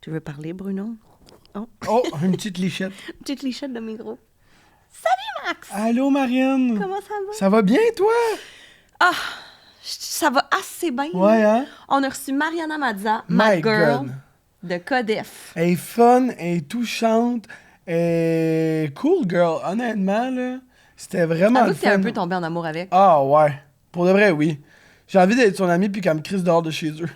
Tu veux parler, Bruno? Oh, une petite lichette. Une petite lichette de micro. Salut, Max! Allô, Marianne? Comment ça va? Ça va bien, toi? Ah, ça va assez bien. Ouais, hein? On a reçu Mariana Mazza, My My Girl, God. de Codef. Elle est fun, elle est touchante, elle est cool girl, honnêtement, là. C'était vraiment Avoue le que t'es fun. un peu tombé en amour avec. Ah, ouais. Pour de vrai, oui. J'ai envie d'être son amie puis qu'elle me crisse dehors de chez eux.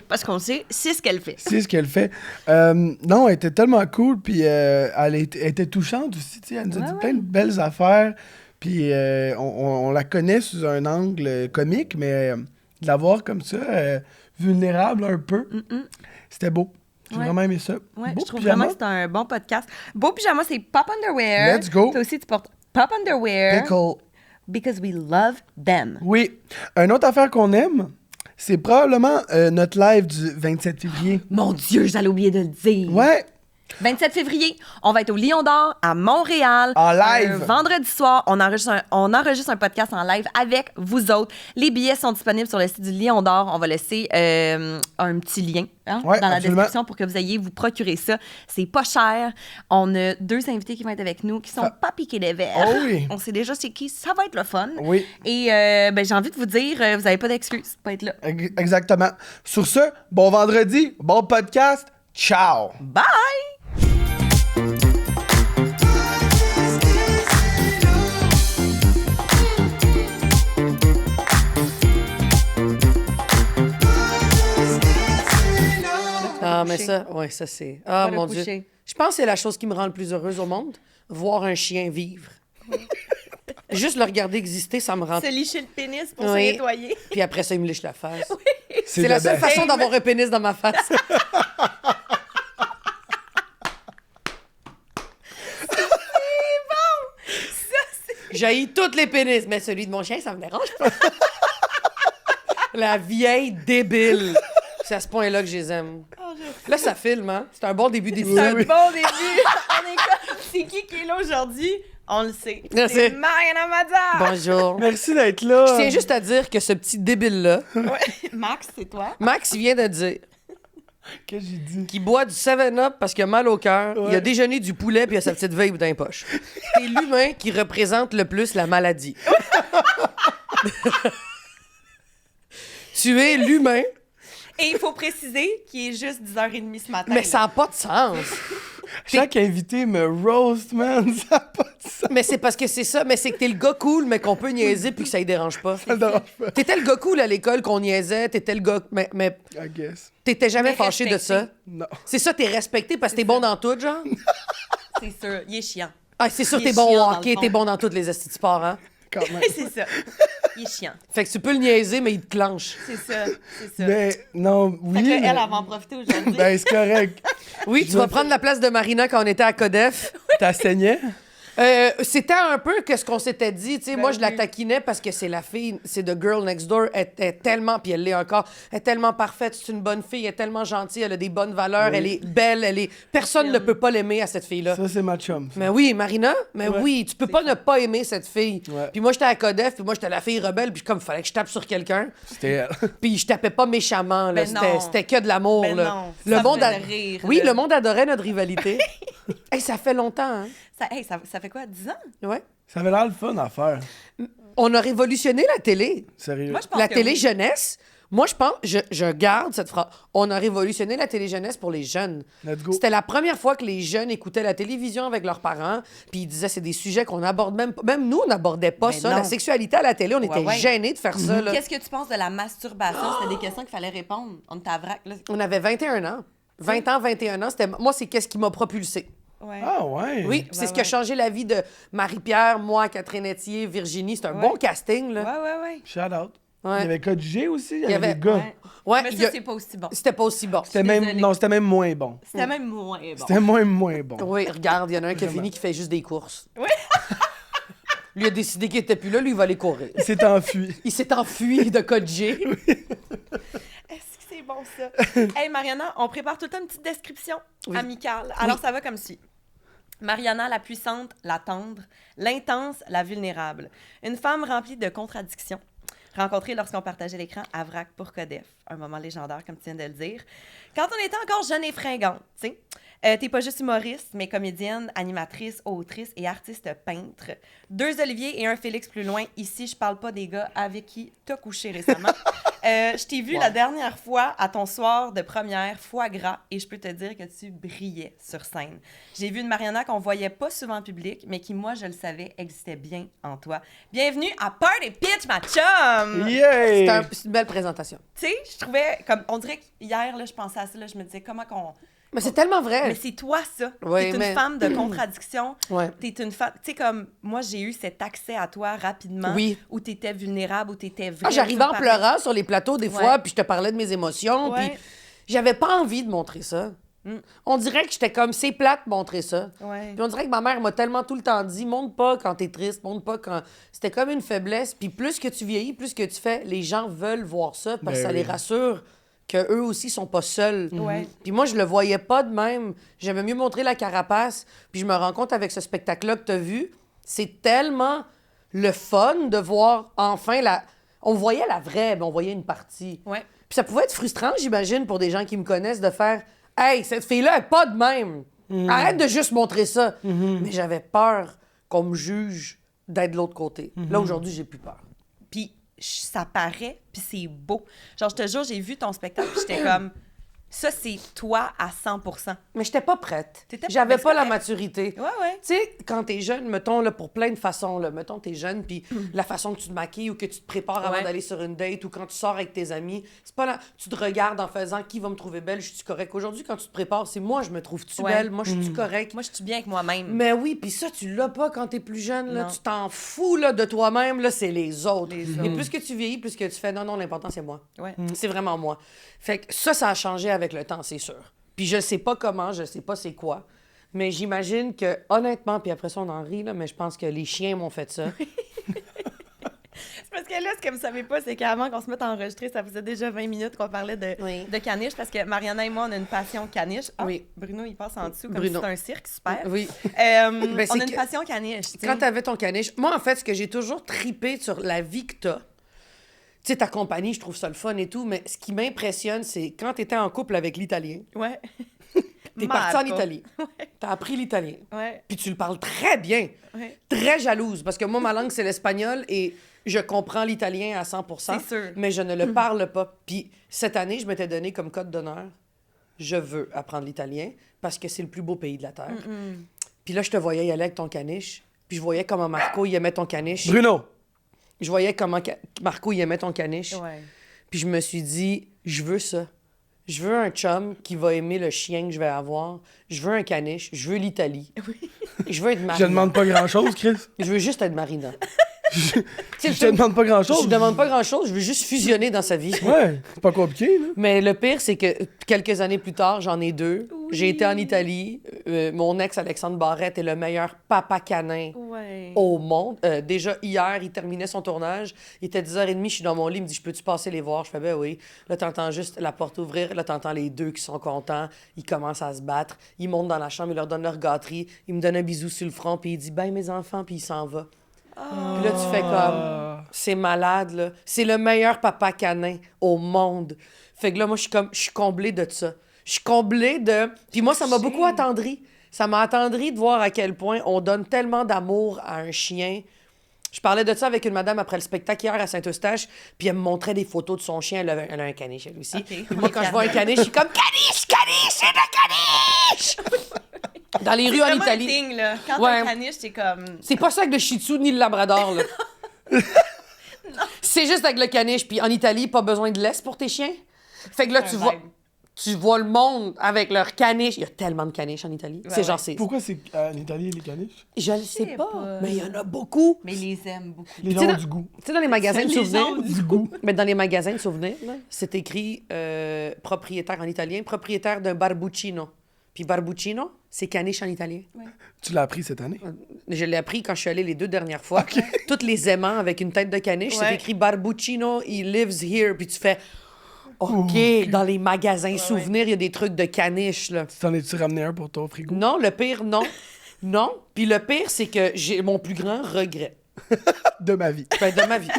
Parce qu'on sait, c'est ce qu'elle fait. C'est ce qu'elle fait. Non, elle était tellement cool, puis elle était touchante aussi, tu sais. Elle nous a dit plein de belles affaires, puis on la connaît sous un angle comique, mais de la voir comme ça, vulnérable un peu, c'était beau. J'ai vraiment aimé ça. Ouais, Beau je trouve pyjama. vraiment que c'est un bon podcast. Beau pyjama, c'est Pop Underwear. Let's go. Toi aussi, tu portes Pop Underwear. Pickle. Because we love them. Oui. Une autre affaire qu'on aime, c'est probablement notre live du 27 février. Mon Dieu, j'allais oublier de le dire. Ouais. 27 février, on va être au Lion d'Or à Montréal. En live. Un vendredi soir, on enregistre un podcast en live avec vous autres. Les billets sont disponibles sur le site du Lion d'Or. On va laisser un petit lien Ouais, dans la absolument. description pour que vous ayez vous procurer ça. C'est pas cher. On a 2 invités qui vont être avec nous qui sont pas piqués des verres. Oh oui. On sait déjà c'est qui. Ça va être le fun. Oui. Et j'ai envie de vous dire, vous n'avez pas d'excuses pour pas être là. Exactement. Sur ce, bon vendredi, bon podcast. Ciao. Bye! Ah, mais ça, ouais, ça c'est... Ah, Va le mon coucher. Dieu. Je pense que c'est la chose qui me rend le plus heureuse au monde, voir un chien vivre. Juste le regarder exister, ça me rend... Se licher le pénis pour Oui. se nettoyer. Puis après ça, il me liche la face. C'est C'est la le seule best. façon d'avoir un pénis dans ma face. J'haïs tous les pénis, mais celui de mon chien, ça me dérange pas. La vieille débile. C'est à ce point-là que je les aime. Là, ça filme, hein? C'est un bon début C'est d'épisode. un bon début. On est comme, c'est qui est là aujourd'hui? On le sait. Merci. C'est Mariana Mazza. Bonjour. Merci d'être là. Je tiens juste à dire que ce petit débile-là, Ouais. Max, c'est toi? Max, il vient de dire Qu'est-ce que j'ai dit? qu'il boit du 7-Up parce qu'il a mal au cœur, il a déjeuné du poulet puis il a sa petite vape dans les poches. C'est l'humain qui représente le plus la maladie. Tu es l'humain, Et il faut préciser qu'il est juste 10h30 ce matin. mais ça n'a pas de sens. Chaque invité me roast, man. Ça n'a pas de sens. Mais c'est parce que c'est ça, mais c'est que t'es le gars cool, mais qu'on peut niaiser puis que ça ne dérange pas. Ça dérange pas. T'étais le gars cool à l'école qu'on niaisait, t'étais le gars... Mais I guess. t'étais jamais Mais fâché de respecté. ça. Non. C'est ça, t'es respecté parce que t'es bon dans tout, genre? C'est sûr, il est chiant. Ah, c'est sûr, Il est t'es bon chiant, au dans le hockey, fond. t'es bon dans toutes les estis de sport, hein? Quand même. C'est ça. Il est chiant. Fait que tu peux le niaiser, mais il te clenche. C'est ça. C'est ça. Mais non, oui. Fait que là, mais- elle va en profiter aujourd'hui. Ben, c'est correct. Oui, tu vas prendre la place de Marina quand on était à Codef. T'as saigné? C'était un peu que ce qu'on s'était dit. Tu sais, moi, je la oui. taquinais parce que c'est la fille, c'est The Girl Next Door. Elle est tellement, puis elle l'est encore, elle est tellement parfaite. C'est une bonne fille, elle est tellement gentille, elle a des bonnes valeurs, Oui. elle est belle, personne ne peut pas l'aimer à cette fille-là. Ça, c'est ma chum. ça. Mais oui, Marina, mais Ouais. oui, tu peux pas ne pas aimer cette fille. Ouais. Puis moi, j'étais à Codef, puis moi, j'étais la fille rebelle, puis comme, fallait que je tape sur quelqu'un. C'était elle. Puis je tapais pas méchamment, là. Ben non. C'était que de l'amour, Ben là. non, Le ça monde faisait a- rire, Oui, là. le monde adorait notre rivalité. Hey, ça fait longtemps, hein? Ça fait quoi, 10 ans? Ouais. Ça avait l'air le fun à faire. On a révolutionné la télé. Sérieux. Moi, je pense La que télé oui. jeunesse. Moi, je pense, je garde cette phrase. On a révolutionné la télé jeunesse pour les jeunes. Let's go. C'était la première fois que les jeunes écoutaient la télévision avec leurs parents, puis ils disaient c'est des sujets qu'on aborde même pas. Même nous, on n'abordait pas Mais ça. non. La sexualité à la télé, on était ouais. gênés de faire ça. Là. Qu'est-ce que tu penses de la masturbation? C'était des questions qu'il fallait répondre. On était à vrac, là. On avait 21 ans. 20 ans, 21 ans. Moi, c'est qu'est-ce qui m'a propulsé. Ouais. Ah, ouais. Oui, c'est ce qui a ouais. changé la vie de Marie-Pierre, moi, Catherine Etier, Virginie. C'est un Ouais. bon casting, là. Ouais. Shout out. Ouais. Il y avait Code G aussi. Il y y avait avait- des gars. Ouais. Ouais, Mais il y ça, a- c'est pas aussi bon. C'était pas aussi bon. C'était même, désolée. non, c'était même moins bon. C'était même moins bon. C'était moins bon. Oui, regarde, il y en a un qui a fini qui fait juste des courses. Lui a décidé qu'il était plus là, lui, il va aller courir. Il s'est enfui. Il s'est enfui de code G. Est-ce que c'est bon, ça? Hey, Mariana, on prépare tout le temps une petite description amicale. Alors, ça va comme suit. Mariana, la puissante, la tendre, l'intense, la vulnérable. Une femme remplie de contradictions. rencontré lorsqu'on partageait l'écran à Vrac pour Codef. Un moment légendaire, comme tu viens de le dire. Quand on était encore jeune et fringante, tu sais. T'es pas juste humoriste, mais comédienne, animatrice, autrice et artiste peintre. 2 Olivier et un Félix plus loin. Ici, je parle pas des gars avec qui t'as couché récemment. Je t'ai vu la dernière fois à ton soir de première, foie gras, et je peux te dire que tu brillais sur scène. J'ai vu une Mariana qu'on voyait pas souvent en public, mais qui, moi, je le savais, existait bien en toi. Bienvenue à Party Pitch, ma chum! Yeah! C'est une belle présentation. Tu sais, je trouvais, comme, on dirait qu'hier, là, je pensais à ça, là, je me disais, comment qu'on... Mais c'est tellement vrai. Mais c'est toi, ça. Oui, T'es une femme de contradiction. Ouais. T'es une femme... Tu sais, comme, moi, j'ai eu cet accès à toi rapidement. Oui. Où t'étais vulnérable, où t'étais vraie. J'arrivais en pleurant sur les plateaux des fois, Ouais. puis je te parlais de mes émotions, Ouais. puis j'avais pas envie de montrer ça. On dirait que j'étais comme, c'est plate de montrer ça. Ouais. Puis on dirait que ma mère m'a tellement tout le temps dit, montre pas quand t'es triste, montre pas quand... C'était comme une faiblesse, puis plus que tu vieillis, plus que tu fais, les gens veulent voir ça, parce que ça les rassure qu'eux aussi sont pas seuls. Ouais. Puis moi, je le voyais pas de même. J'aimais mieux montrer la carapace, puis je me rends compte avec ce spectacle-là que t'as vu, c'est tellement le fun de voir enfin la... On voyait la vraie, mais on voyait une partie. Ouais. Puis ça pouvait être frustrant, j'imagine, pour des gens qui me connaissent, de faire « Hey, cette fille-là est pas de même. Arrête de juste montrer ça. Mais j'avais peur qu'on me juge d'être de l'autre côté. Là, aujourd'hui, j'ai plus peur. Puis ça paraît, puis c'est beau. Genre, je te jure, j'ai vu ton spectacle, puis j'étais comme... Ça, c'est toi à 100%. Mais j'étais pas prête. T'étais pas- J'avais mais pas c'est la correct. maturité. Ouais, ouais. Tu sais, quand t'es jeune, mettons, là, pour plein de façons, là, mettons, t'es jeune, puis la façon que tu te maquilles ou que tu te prépares avant Ouais. d'aller sur une date ou quand tu sors avec tes amis, c'est pas là. Tu te regardes en faisant qui va me trouver belle, je suis correct. Aujourd'hui, quand tu te prépares, c'est moi, je me trouve-tu Ouais. belle, moi, je suis correct. Moi, je suis bien avec moi-même. Mais oui, puis ça, tu l'as pas quand t'es plus jeune, là. Non. Tu t'en fous, là, de toi-même, là, c'est les autres. Les Et plus que tu vieillis, plus que tu fais, non, l'important, c'est moi. Ouais. C'est vraiment moi. Fait que ça a changé avec le temps, c'est sûr. Puis je sais pas comment, je sais pas c'est quoi. Mais j'imagine que, honnêtement, puis après ça, on en rit, là, mais je pense que les chiens m'ont fait ça. C'est parce que là, ce que vous savez pas, c'est qu'avant qu'on se mette à enregistrer, ça faisait déjà 20 minutes qu'on parlait Oui. de caniche, parce que Mariana et moi, on a une passion caniche. Ah, Oui. Bruno, il passe en dessous comme Bruno. si c'était un cirque, super. Oui. On c'est a une que- passion caniche. tu sais. Quand t'avais ton caniche, moi, en fait, ce que j'ai toujours tripé sur la vie que t'as, tu sais, ta compagnie, je trouve ça le fun et tout, mais ce qui m'impressionne, c'est quand t'étais en couple avec l'Italien, Ouais. t'es parti en Marco. Italie, t'as appris l'italien, Ouais. puis tu le parles très bien, Ouais. très jalouse, parce que moi, ma langue, c'est l'espagnol et je comprends l'italien à 100%, C'est sûr. mais je ne le parle pas. Puis cette année, je m'étais donné comme code d'honneur, je veux apprendre l'italien parce que c'est le plus beau pays de la Terre. Puis là, je te voyais y aller avec ton caniche, puis je voyais comment Marco, il aimait ton caniche. Bruno! Je voyais comment Marco, il aimait ton caniche. Ouais. Puis je me suis dit, je veux ça. Je veux un chum qui va aimer le chien que je vais avoir. Je veux un caniche. Je veux l'Italie. Je veux être Je Marina. te demande pas grand-chose, Chris. Je veux juste être Marina. Je te demande pas grand-chose. Je demande pas grand-chose. Je veux juste fusionner dans sa vie. Ouais, c'est pas compliqué, là. Mais le pire, c'est que quelques années plus tard, j'en ai 2. J'ai été en Italie. Mon ex, Alexandre Barrette, est le meilleur papa canin Ouais. au monde. Déjà, hier, il terminait son tournage. Il était 10h30, je suis dans mon lit. Il me dit, je peux-tu passer les voir? Je fais, ben oui. Là, t'entends juste la porte ouvrir. Là, t'entends les deux qui sont contents. Ils commencent à se battre. Ils montent dans la chambre, ils leur donnent leur gâterie. Il me donne un bisou sur le front, puis il dit, ben mes enfants, puis il s'en va. Puis là, tu fais comme, c'est malade, là. C'est le meilleur papa canin au monde. Fait que là, moi, je suis comblée de ça. Je suis comblée de... Puis moi, ça m'a beaucoup attendri. Ça m'a attendri de voir à quel point on donne tellement d'amour à un chien. Je parlais de ça avec une madame après le spectacle hier à Saint-Eustache, puis elle me montrait des photos de son chien. Elle a un caniche, elle aussi. OK. Puis moi, quand je vois un caniche, je suis comme, caniche, c'est un caniche! Dans les rues en Vraiment un Italie. thing, là. Quand Ouais. t'as un caniche, t'es comme... C'est pas ça avec le Shih Tzu ni le Labrador, là. C'est juste avec le caniche. Puis en Italie, pas besoin de laisse pour tes chiens. Fait que là, C'est un tu vois le monde avec leur caniche. Il y a tellement de caniches en Italie. C'est genre, c'est... Pourquoi c'est en Italie, les caniches? Je le sais sais pas, pas. mais il y en a beaucoup. Mais ils les aiment beaucoup. Les Tu sais, gens ont dans- du goût. Tu sais, dans les magasins de Les souvenirs... gens ont Du goût. Mais dans les magasins de souvenirs, là, c'est écrit propriétaire en italien, propriétaire d'un barbuccino. Puis barbuccino, c'est caniche en italien. Tu l'as appris cette année? Je l'ai appris quand je suis allée les 2 dernières fois. Toutes les aimants avec une tête de caniche, c'est Ouais. écrit Barbuccino, he lives here. Puis tu fais, OK, dans les magasins souvenirs, il y a des trucs de caniche, là. T'en es-tu ramené un pour ton frigo? Non, le pire, non. Non. Puis le pire, c'est que j'ai mon plus grand regret De ma vie. de ma vie.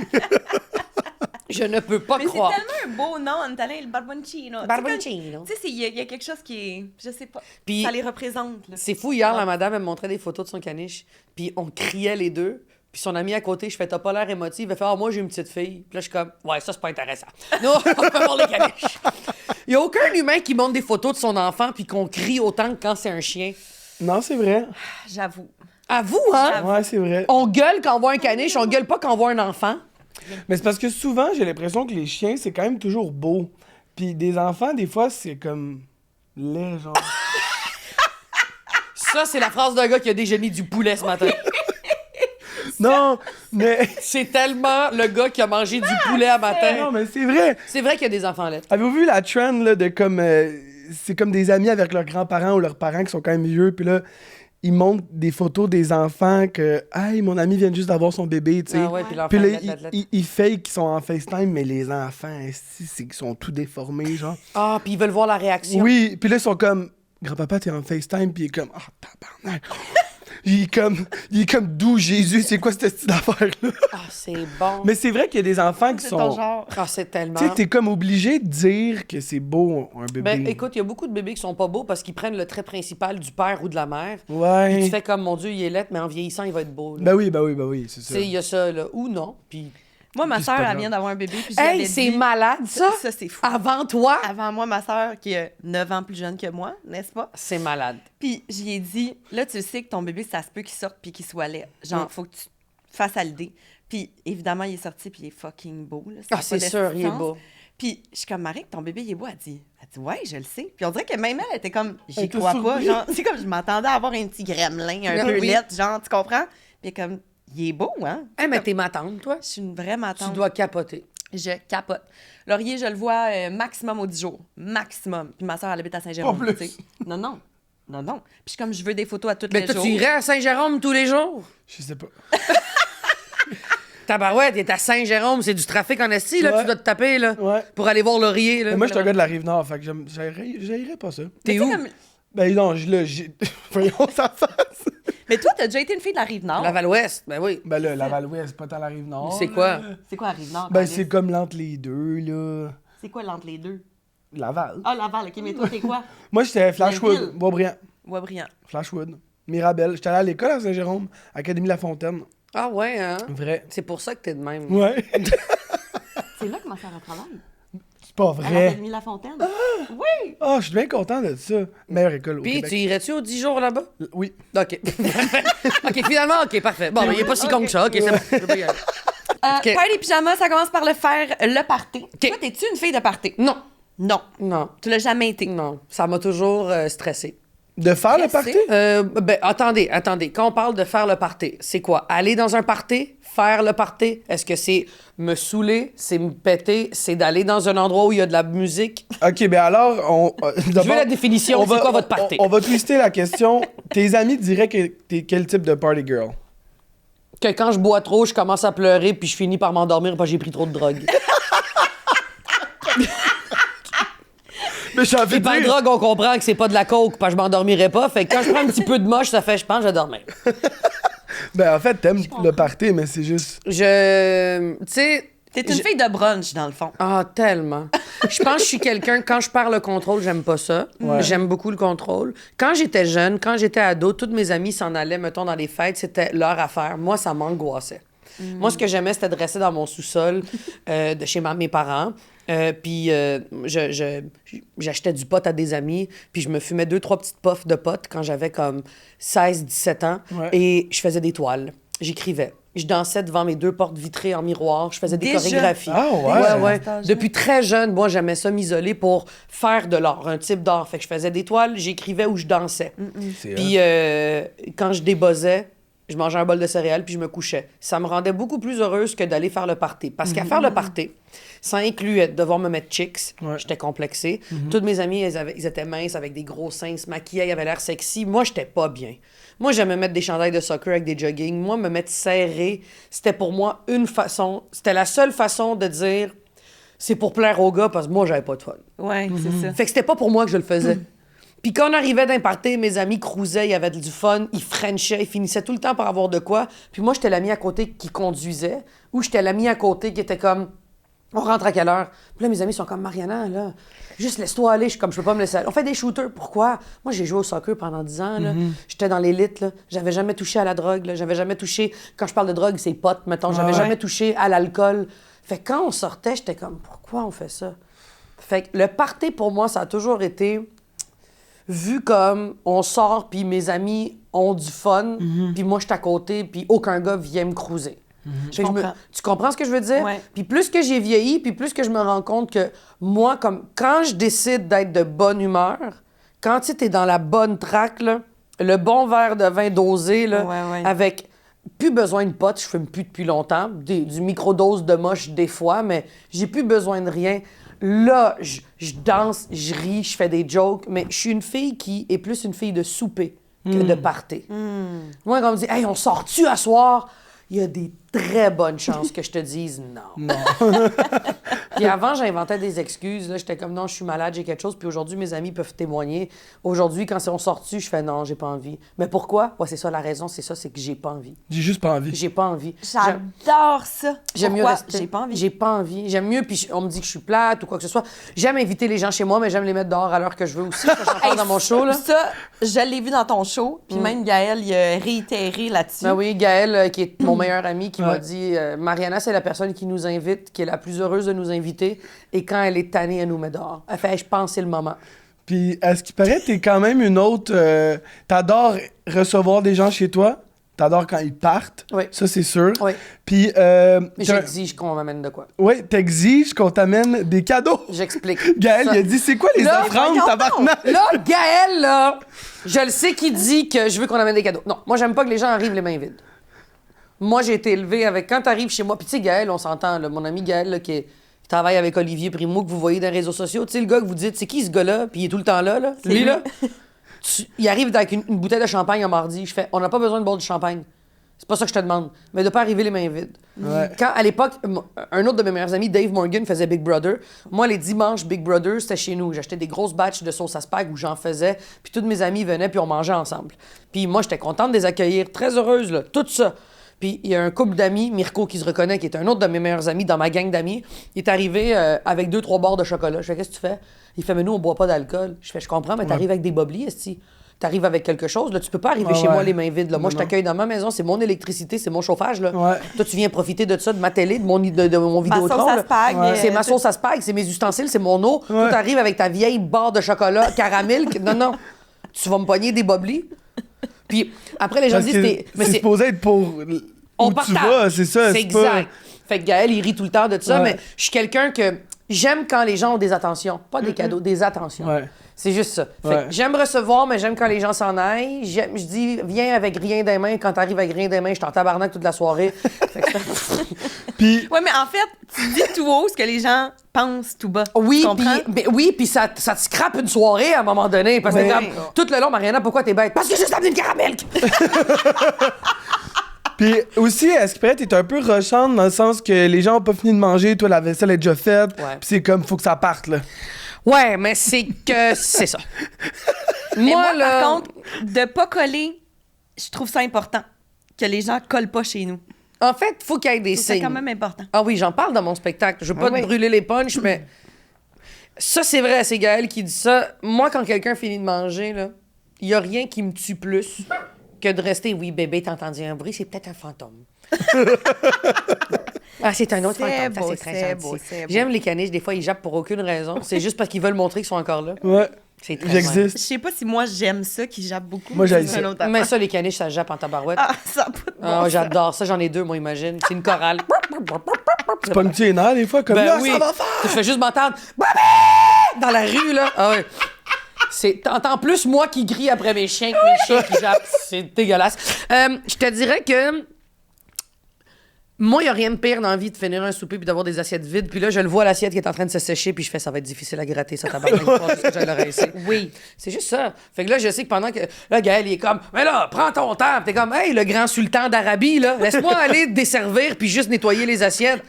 Je ne peux pas Mais c'est croire. tellement un beau nom, Natalin, le barboncino. Barboncino. Tu sais, il y a quelque chose qui est... Je sais pas. Puis- ça les représente, là. C'est fou, hier, la madame, elle me montrait des photos de son caniche, puis on criait les deux. Puis son ami à côté, je fais, t'as pas l'air émotive. Elle fait, moi, j'ai une petite fille. Puis là, je suis comme, ouais, ça, c'est pas intéressant. Non, on peut voir les caniches. Il y a aucun humain qui montre des photos de son enfant puis qu'on crie autant que quand c'est un chien. Non, c'est vrai. J'avoue. À vous, hein? Ouais, c'est vrai. On gueule quand on voit un caniche, on gueule pas quand on voit un enfant. Mais c'est parce que souvent, j'ai l'impression que les chiens, c'est quand même toujours beau. Puis des enfants, des fois, c'est comme laid, genre. Ça, c'est la phrase d'un gars qui a déjeuné du poulet ce matin. Non, mais... C'est tellement le gars qui a mangé du poulet à matin. Non, mais c'est vrai. C'est vrai qu'il y a des enfants là. Avez-vous vu la trend, là, de comme... c'est comme des amis avec leurs grands-parents ou leurs parents qui sont quand même vieux, puis là, ils montrent des photos des enfants que... « Hey, mon ami vient juste d'avoir son bébé, tu sais. Ah ouais, puis l'enfant, Puis là, l'athlète. ils fake qu'ils sont en FaceTime, mais les enfants, c'est qu'ils sont tout déformés, genre. Ah, puis ils veulent voir la réaction. Oui, puis là, ils sont comme... Grand-papa, t'es en FaceTime, puis il est comme... Ah, tabarnak. Il est comme d'où Jésus, c'est quoi cette petite affaire-là? Ah, c'est bon. Mais c'est vrai qu'il y a des enfants qui C'est ton sont... genre. Ah, c'est tellement... Tu sais, t'es comme obligé de dire que c'est beau, un bébé. Ben, écoute, il y a beaucoup de bébés qui sont pas beaux parce qu'ils prennent le trait principal du père ou de la mère. Ouais. Puis tu fais comme, mon Dieu, il est laid, mais en vieillissant, il va être beau. là. Ben oui, c'est Tu ça. sais, il y a ça, là. Ou non. Puis, Moi, ma Puis c'est sœur, pas elle grave. vient d'avoir un bébé. Puis je lui hey, avais c'est dit- malade, ça! Ça, c'est fou. Avant toi? Avant moi, ma sœur, qui est 9 ans plus jeune que moi, n'est-ce pas? C'est malade. Puis j'y ai dit, là, tu sais que ton bébé, ça se peut qu'il sorte puis qu'il soit laid. Genre, faut que tu te fasses à l'idée. Puis évidemment, il est sorti puis il est fucking beau. Là. Ça Ah, a c'est pas sûr, il est d'essence. beau. Puis je suis comme, Marie, ton bébé, il est beau. Elle dit, ouais, je le sais. Puis on dirait que même elle était comme, j'y Elle était crois pas. surprise. Genre, c'est comme, je m'attendais à avoir un petit gremlin un Ah peu oui. laid, genre, tu comprends? Puis comme, il est beau, hein? Hey, mais t'es ma tante, toi. Je suis une vraie Tu tante. dois capoter. Je capote. Laurier, je le vois maximum aux 10 jours. Maximum. Puis ma soeur, elle habite à Saint-Jérôme. Pas plus. tu sais. Non. Puis je suis comme, je veux des photos à tous Mais les toi, jours. tu irais à Saint-Jérôme tous les jours? Je sais pas. Tabarouette, t'es à Saint-Jérôme, c'est du trafic en esti, là, Ouais. tu dois te taper, là, Ouais. pour aller voir Laurier, là. Mais moi, je suis un gars de la Rive-Nord, fait que j'haïrais pas ça. T'es Mais tu où? sais, comme- Ben non, voyons sa face. Mais toi, t'as déjà été une fille de la Rive-Nord. Laval-Ouest, ben oui. Ben là, Laval-Ouest, c'est pas tant la Rive-Nord. C'est quoi? là. C'est quoi la Rive-Nord? Ben Alice? c'est comme l'entre les deux, là. C'est quoi l'entre les deux? Laval. Ah, Laval, OK. Mais toi, t'es quoi? Moi, j'étais ville. Flashwood, Boisbriand. Boisbriand. Flashwood. Mirabel. J'étais allé à l'école à Saint-Jérôme, Académie La Fontaine. Ah ouais, hein? Vrai. C'est pour ça que t'es de même. Ouais. C'est là que ma soeur travaille. C'est pas À vrai. l'Académie La Fontaine. Oui! Ah, je suis bien content de ça. Meilleure école au Puis, Québec. tu irais-tu aux 10 jours là-bas? Oui. OK. OK, finalement, OK, parfait. Bon, ben, il est pas si con que ça. OK, c'est bon. Je peux y aller. OK. Party pyjama, ça commence par le faire le party. Toi, t'es-tu une fille de party? Non. Non. Non. Tu l'as jamais été. Non. Ça m'a toujours stressé. De faire le Qu'est-ce que party? Ben, attendez. Quand on parle de faire le party, c'est quoi? Aller dans un party? Faire le party? Est-ce que c'est me saouler? C'est me péter? C'est d'aller dans un endroit où il y a de la musique? OK, ben alors, Je veux la définition. C'est quoi votre party? On va twister la question. Tes amis diraient que t'es quel type de party girl? Que quand je bois trop, je commence à pleurer puis je finis par m'endormir parce que j'ai pris trop de drogue. Mais j'ai envie Et de par dire... drogue, on comprend que c'est pas de la coke parce que je m'endormirais pas. Fait que quand je prends un petit peu de moche, ça fait, je pense, je vais dormir. Ben en fait, t'aimes le party, mais c'est juste... Tu sais... T'es une fille de brunch, dans le fond. Ah, tellement. Je pense que je suis quelqu'un, quand je perds le contrôle, j'aime pas ça. Ouais. J'aime beaucoup le contrôle. Quand j'étais jeune, quand j'étais ado, toutes mes amies s'en allaient, mettons, dans les fêtes, c'était leur affaire. Moi, ça m'angoissait. Moi, ce que j'aimais, c'était de rester dans mon sous-sol de chez mes parents. Puis j'achetais du pot à des amis, puis je me fumais 2-3 petites puffs de pot quand j'avais comme 16-17 ans. Ouais. Et je faisais des toiles. J'écrivais. Je dansais devant mes 2 portes vitrées en miroir. Je faisais des Déjà? chorégraphies. Ah ouais? Ouais. À cet âge-là? Depuis très jeune, moi, j'aimais ça m'isoler pour faire de l'art, un type d'art. Fait que je faisais des toiles, j'écrivais ou je dansais. C'est Puis quand je débossais, je mangeais un bol de céréales puis je me couchais. Ça me rendait beaucoup plus heureuse que d'aller faire le party. Parce qu'à faire le party, ça incluait de devoir me mettre chicks. Ouais. J'étais complexée. Toutes mes amies, ils étaient minces avec des gros seins, se maquillaient, ils avaient l'air sexy. Moi, j'étais pas bien. Moi, j'aimais mettre des chandails de soccer avec des jogging. Moi, me mettre serré, c'était pour moi une façon... C'était la seule façon de dire c'est pour plaire aux gars parce que moi, j'avais pas de fun. Ouais, c'est ça. Fait que c'était pas pour moi que je le faisais. Puis quand on arrivait d'un party, mes amis cruisaient, il y avait du fun, ils frenchaient, ils finissaient tout le temps par avoir de quoi. Puis moi, j'étais l'ami à côté qui conduisait, ou j'étais l'ami à côté qui était comme On rentre à quelle heure? Puis là, mes amis sont comme, Mariana, là, juste laisse-toi aller. Je suis comme, je peux pas me laisser aller. On fait des shooters. Pourquoi? Moi, j'ai joué au soccer pendant 10 ans, là. J'étais dans l'élite, là. J'avais jamais touché à la drogue, là. J'avais jamais touché... Quand je parle de drogue, c'est potes, mettons. J'avais jamais touché à l'alcool. Fait que quand on sortait, j'étais comme, pourquoi on fait ça? Fait que le party, pour moi, ça a toujours été vu comme on sort, puis mes amis ont du fun, puis moi, je suis à côté, puis aucun gars vient me cruiser. Fait que tu comprends ce que je veux dire? Ouais. Puis plus que j'ai vieilli, puis plus que je me rends compte que moi, comme quand je décide d'être de bonne humeur, quand tu es dans la bonne track, là, le bon verre de vin dosé, là, avec plus besoin de potes, je fume plus depuis longtemps, du microdose de moche des fois, mais j'ai plus besoin de rien. Là, je danse, je ris, je fais des jokes, mais je suis une fille qui est plus une fille de souper que de party. Moi, quand on me dit « Hey, on sort-tu à soir? » Il y a des très bonnes chances que je te dise non. Puis avant, j'inventais des excuses. Là, j'étais comme non, je suis malade, j'ai quelque chose. Puis aujourd'hui, mes amis peuvent témoigner. Aujourd'hui, quand on sort dessus, je fais non, j'ai pas envie. Mais pourquoi? Ouais, c'est ça la raison, c'est que j'ai pas envie. J'ai juste pas envie. J'ai pas envie. J'adore ça. J'aime mieux rester. J'ai pas envie. J'ai pas envie. J'aime mieux, puis on me dit que je suis plate ou quoi que ce soit. J'aime inviter les gens chez moi, mais j'aime les mettre dehors à l'heure que je veux aussi. J'en parle dans mon show, là. Ça, je l'ai vu dans ton show. Puis même Gaël, il a réitéré là-dessus. Ben oui, Gaël, qui est mon meilleur ami, qui m'a dit Mariana, c'est la personne qui nous invite, qui est la plus heureuse de nous inviter. Et quand elle est tannée, elle nous met dehors. Elle fait, je pense que c'est le moment. Puis, à ce qui paraît, t'es quand même une autre... t'adores recevoir des gens chez toi. T'adores quand ils partent. Oui. Ça, c'est sûr. Oui. Puis... Mais j'exige qu'on m'amène de quoi. Oui, t'exiges qu'on t'amène des cadeaux. J'explique. Gaël, il a dit, c'est quoi les Là, offrandes, tabarnak? Là, Gaël, là, je le sais qu'il dit que je veux qu'on amène des cadeaux. Non, moi, j'aime pas que les gens arrivent les mains vides. Moi, j'ai été élevée avec... Quand t'arrives chez moi... Puis tu sais, Gaël, on s'entend, là, mon ami Gaël, là, qui travaille avec Olivier Primo, que vous voyez dans les réseaux sociaux. Tu sais, le gars que vous dites, c'est qui ce gars-là? Puis il est tout le temps là, là. Lui, là. Il arrive avec une bouteille de champagne un mardi. Je fais, on n'a pas besoin de boire du champagne. C'est pas ça que je te demande. Mais de pas arriver les mains vides. Ouais. Quand, à l'époque, un autre de mes meilleurs amis, Dave Morgan, faisait Big Brother. Moi, les dimanches, Big Brother, c'était chez nous. J'achetais des grosses batches de sauce à spag où j'en faisais. Puis tous mes amis venaient, puis on mangeait ensemble. Puis moi, j'étais contente de les accueillir. Très heureuse, là. Tout ça. Puis il y a un couple d'amis, Mirko qui se reconnaît, qui est un autre de mes meilleurs amis dans ma gang d'amis. Il est arrivé avec 2-3 barres de chocolat. Je fais, qu'est-ce que tu fais? Il fait, mais nous, on boit pas d'alcool. Je fais, je comprends, mais t'arrives avec des boblis, esti. T'arrives avec quelque chose, là, tu peux pas arriver chez moi les mains vides. Là. Moi, je t'accueille dans ma maison, c'est mon électricité, c'est mon chauffage. Là. Ouais. Toi, tu viens profiter de ça, de ma télé, de mon Vidéotron. sauce à spag. Ouais. C'est ma sauce à spag, c'est mes ustensiles, c'est mon eau. Toi, t'arrives avec ta vieille barre de chocolat caramel. Non, tu vas me pogner des boblis. Puis après, les gens Parce disent... que Mais c'est supposé être pour... on où tu partage. vas, c'est ça. C'est exact. Fait que Gaël, il rit tout le temps de ça, mais je suis quelqu'un que... J'aime quand les gens ont des attentions. Pas des cadeaux, des attentions. Ouais. C'est juste ça. Fait que j'aime recevoir, mais j'aime quand les gens s'en aillent. Je dis, viens avec rien des mains. Quand t'arrives avec rien des mains, je suis en tabarnak toute la soirée. Fait que Puis... Ouais, mais en fait, tu dis tout haut ce que les gens pensent tout bas. oui, Tu comprends? puis ça te scrape une soirée à un moment donné. Parce que Ouais. comme, tout le long, Mariana, pourquoi t'es bête? Parce que j'ai juste amené une caramel! Puis aussi, est-ce que t'es un peu rushante dans le sens que les gens ont pas fini de manger, toi, la vaisselle est déjà faite, Ouais. puis c'est comme, faut que ça parte, là. Ouais, mais c'est que c'est ça. Mais moi, là... par contre, de pas coller, je trouve ça important. Que les gens collent pas chez nous. En fait, il faut qu'il y ait des C'est signes. quand même important. Ah oui, j'en parle dans mon spectacle. Je veux pas te brûler les punchs, mais ça, c'est vrai, c'est Gaël qui dit ça. Moi, quand quelqu'un finit de manger, là, il y a rien qui me tue plus que de rester, oui, bébé, t'as entendu un bruit, c'est peut-être un fantôme. Ah, c'est un autre C'est fantôme, ça, beau, c'est très c'est gentil. beau, c'est beau. J'aime les caniches, des fois, ils jappent pour aucune raison. C'est juste parce qu'ils veulent montrer qu'ils sont encore là. Ouais. C'est très Je J'existe. sais pas si moi j'aime ça qui jappe beaucoup. Moi, j'aime C'est ça. une autre Mais affaire. ça, les caniches, ça jappe en tabarouette. Ah, ça a pas de bon Ah, sens. j'adore ça, j'en ai 2, moi, imagine. C'est une chorale. Tu pognes-tu les nerfs, des fois, comme Ben là, oui. ça va faire! Je fais juste m'entendre Bobby! Dans la rue, là. Ah ouais. T'entends plus moi qui crie après mes chiens que mes chiens qui jappent. C'est dégueulasse. Je te dirais que moi, il n'y a rien de pire dans la vie de finir un souper puis d'avoir des assiettes vides. Puis là, je le vois, l'assiette qui est en train de se sécher, puis je fais, ça va être difficile à gratter, ça tabarnak. Il faut juste que j'aille le rincer. Oui, c'est juste ça. Fait que là, je sais que pendant que... Là, Gaël, il est comme, mais là, prends ton temps. Puis t'es comme, hey, le grand sultan d'Arabie, là, laisse-moi aller te desservir puis juste nettoyer les assiettes.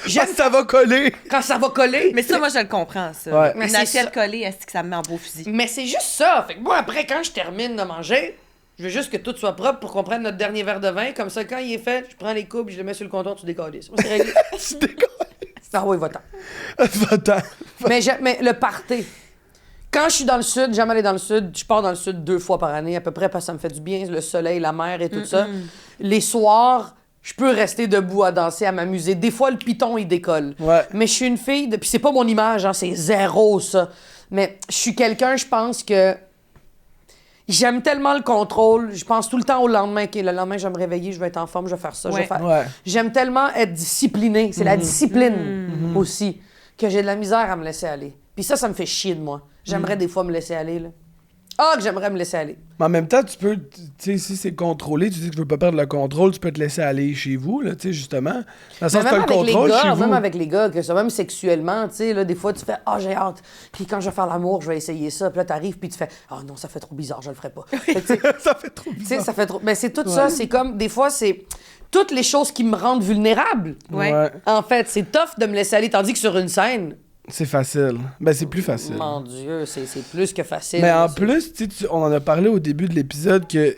J'aime Ça va coller! quand ça va coller. Mais ça, moi, je le comprends, ça. Ouais. Mais Une c'est assiette ça. collée, est-ce que ça me met en beau fusil? Mais c'est juste ça. Fait que moi, après, quand je termine de manger, je veux juste que tout soit propre pour qu'on prenne notre dernier verre de vin. Comme ça, quand il est fait, je prends les coupes, je les mets sur le comptoir, tu décolles. C'est réglé. Tu décolles! Ah oui, va-t'en. Va-t'en. Mais le party. Quand je suis dans le sud, j'aime aller dans le sud. Je pars dans le sud 2 fois par année à peu près parce que ça me fait du bien, le soleil, la mer et tout ça. Les soirs, je peux rester debout à danser, à m'amuser. Des fois, le piton, il décolle. Ouais. Mais je suis une fille, puis c'est pas mon image, hein, c'est zéro ça. Mais je suis quelqu'un, je pense que j'aime tellement le contrôle. Je pense tout le temps au lendemain. OK, le lendemain, je vais me réveiller, je vais être en forme, je vais faire ça, je vais faire... Ouais. J'aime tellement être disciplinée. C'est la discipline aussi que j'ai de la misère à me laisser aller. Puis ça me fait chier de moi. J'aimerais des fois me laisser aller, là. Ah, que j'aimerais me laisser aller. Mais en même temps, tu peux, tu sais, si c'est contrôlé, tu dis que je veux pas perdre le contrôle, tu peux te laisser aller chez vous, là, tu sais, justement. Dans le sens que t'as le contrôle chez vous. Même avec les gars, que ça, même sexuellement, tu sais, là, des fois, tu fais « Ah, j'ai hâte. Puis quand je vais faire l'amour, je vais essayer ça. » Puis là, t'arrives, puis tu fais « Ah non, ça fait trop bizarre, je le ferai pas. » Ça fait trop Tu sais, bizarre. ça fait trop... Mais c'est tout ça, c'est comme, des fois, c'est toutes les choses qui me rendent vulnérable. Ouais. En fait, c'est tough de me laisser aller, tandis que sur une scène... C'est facile. Ben, c'est plus facile. Mon Dieu, c'est plus que facile. Mais en C'est- plus, tu sais, on en a parlé au début de l'épisode que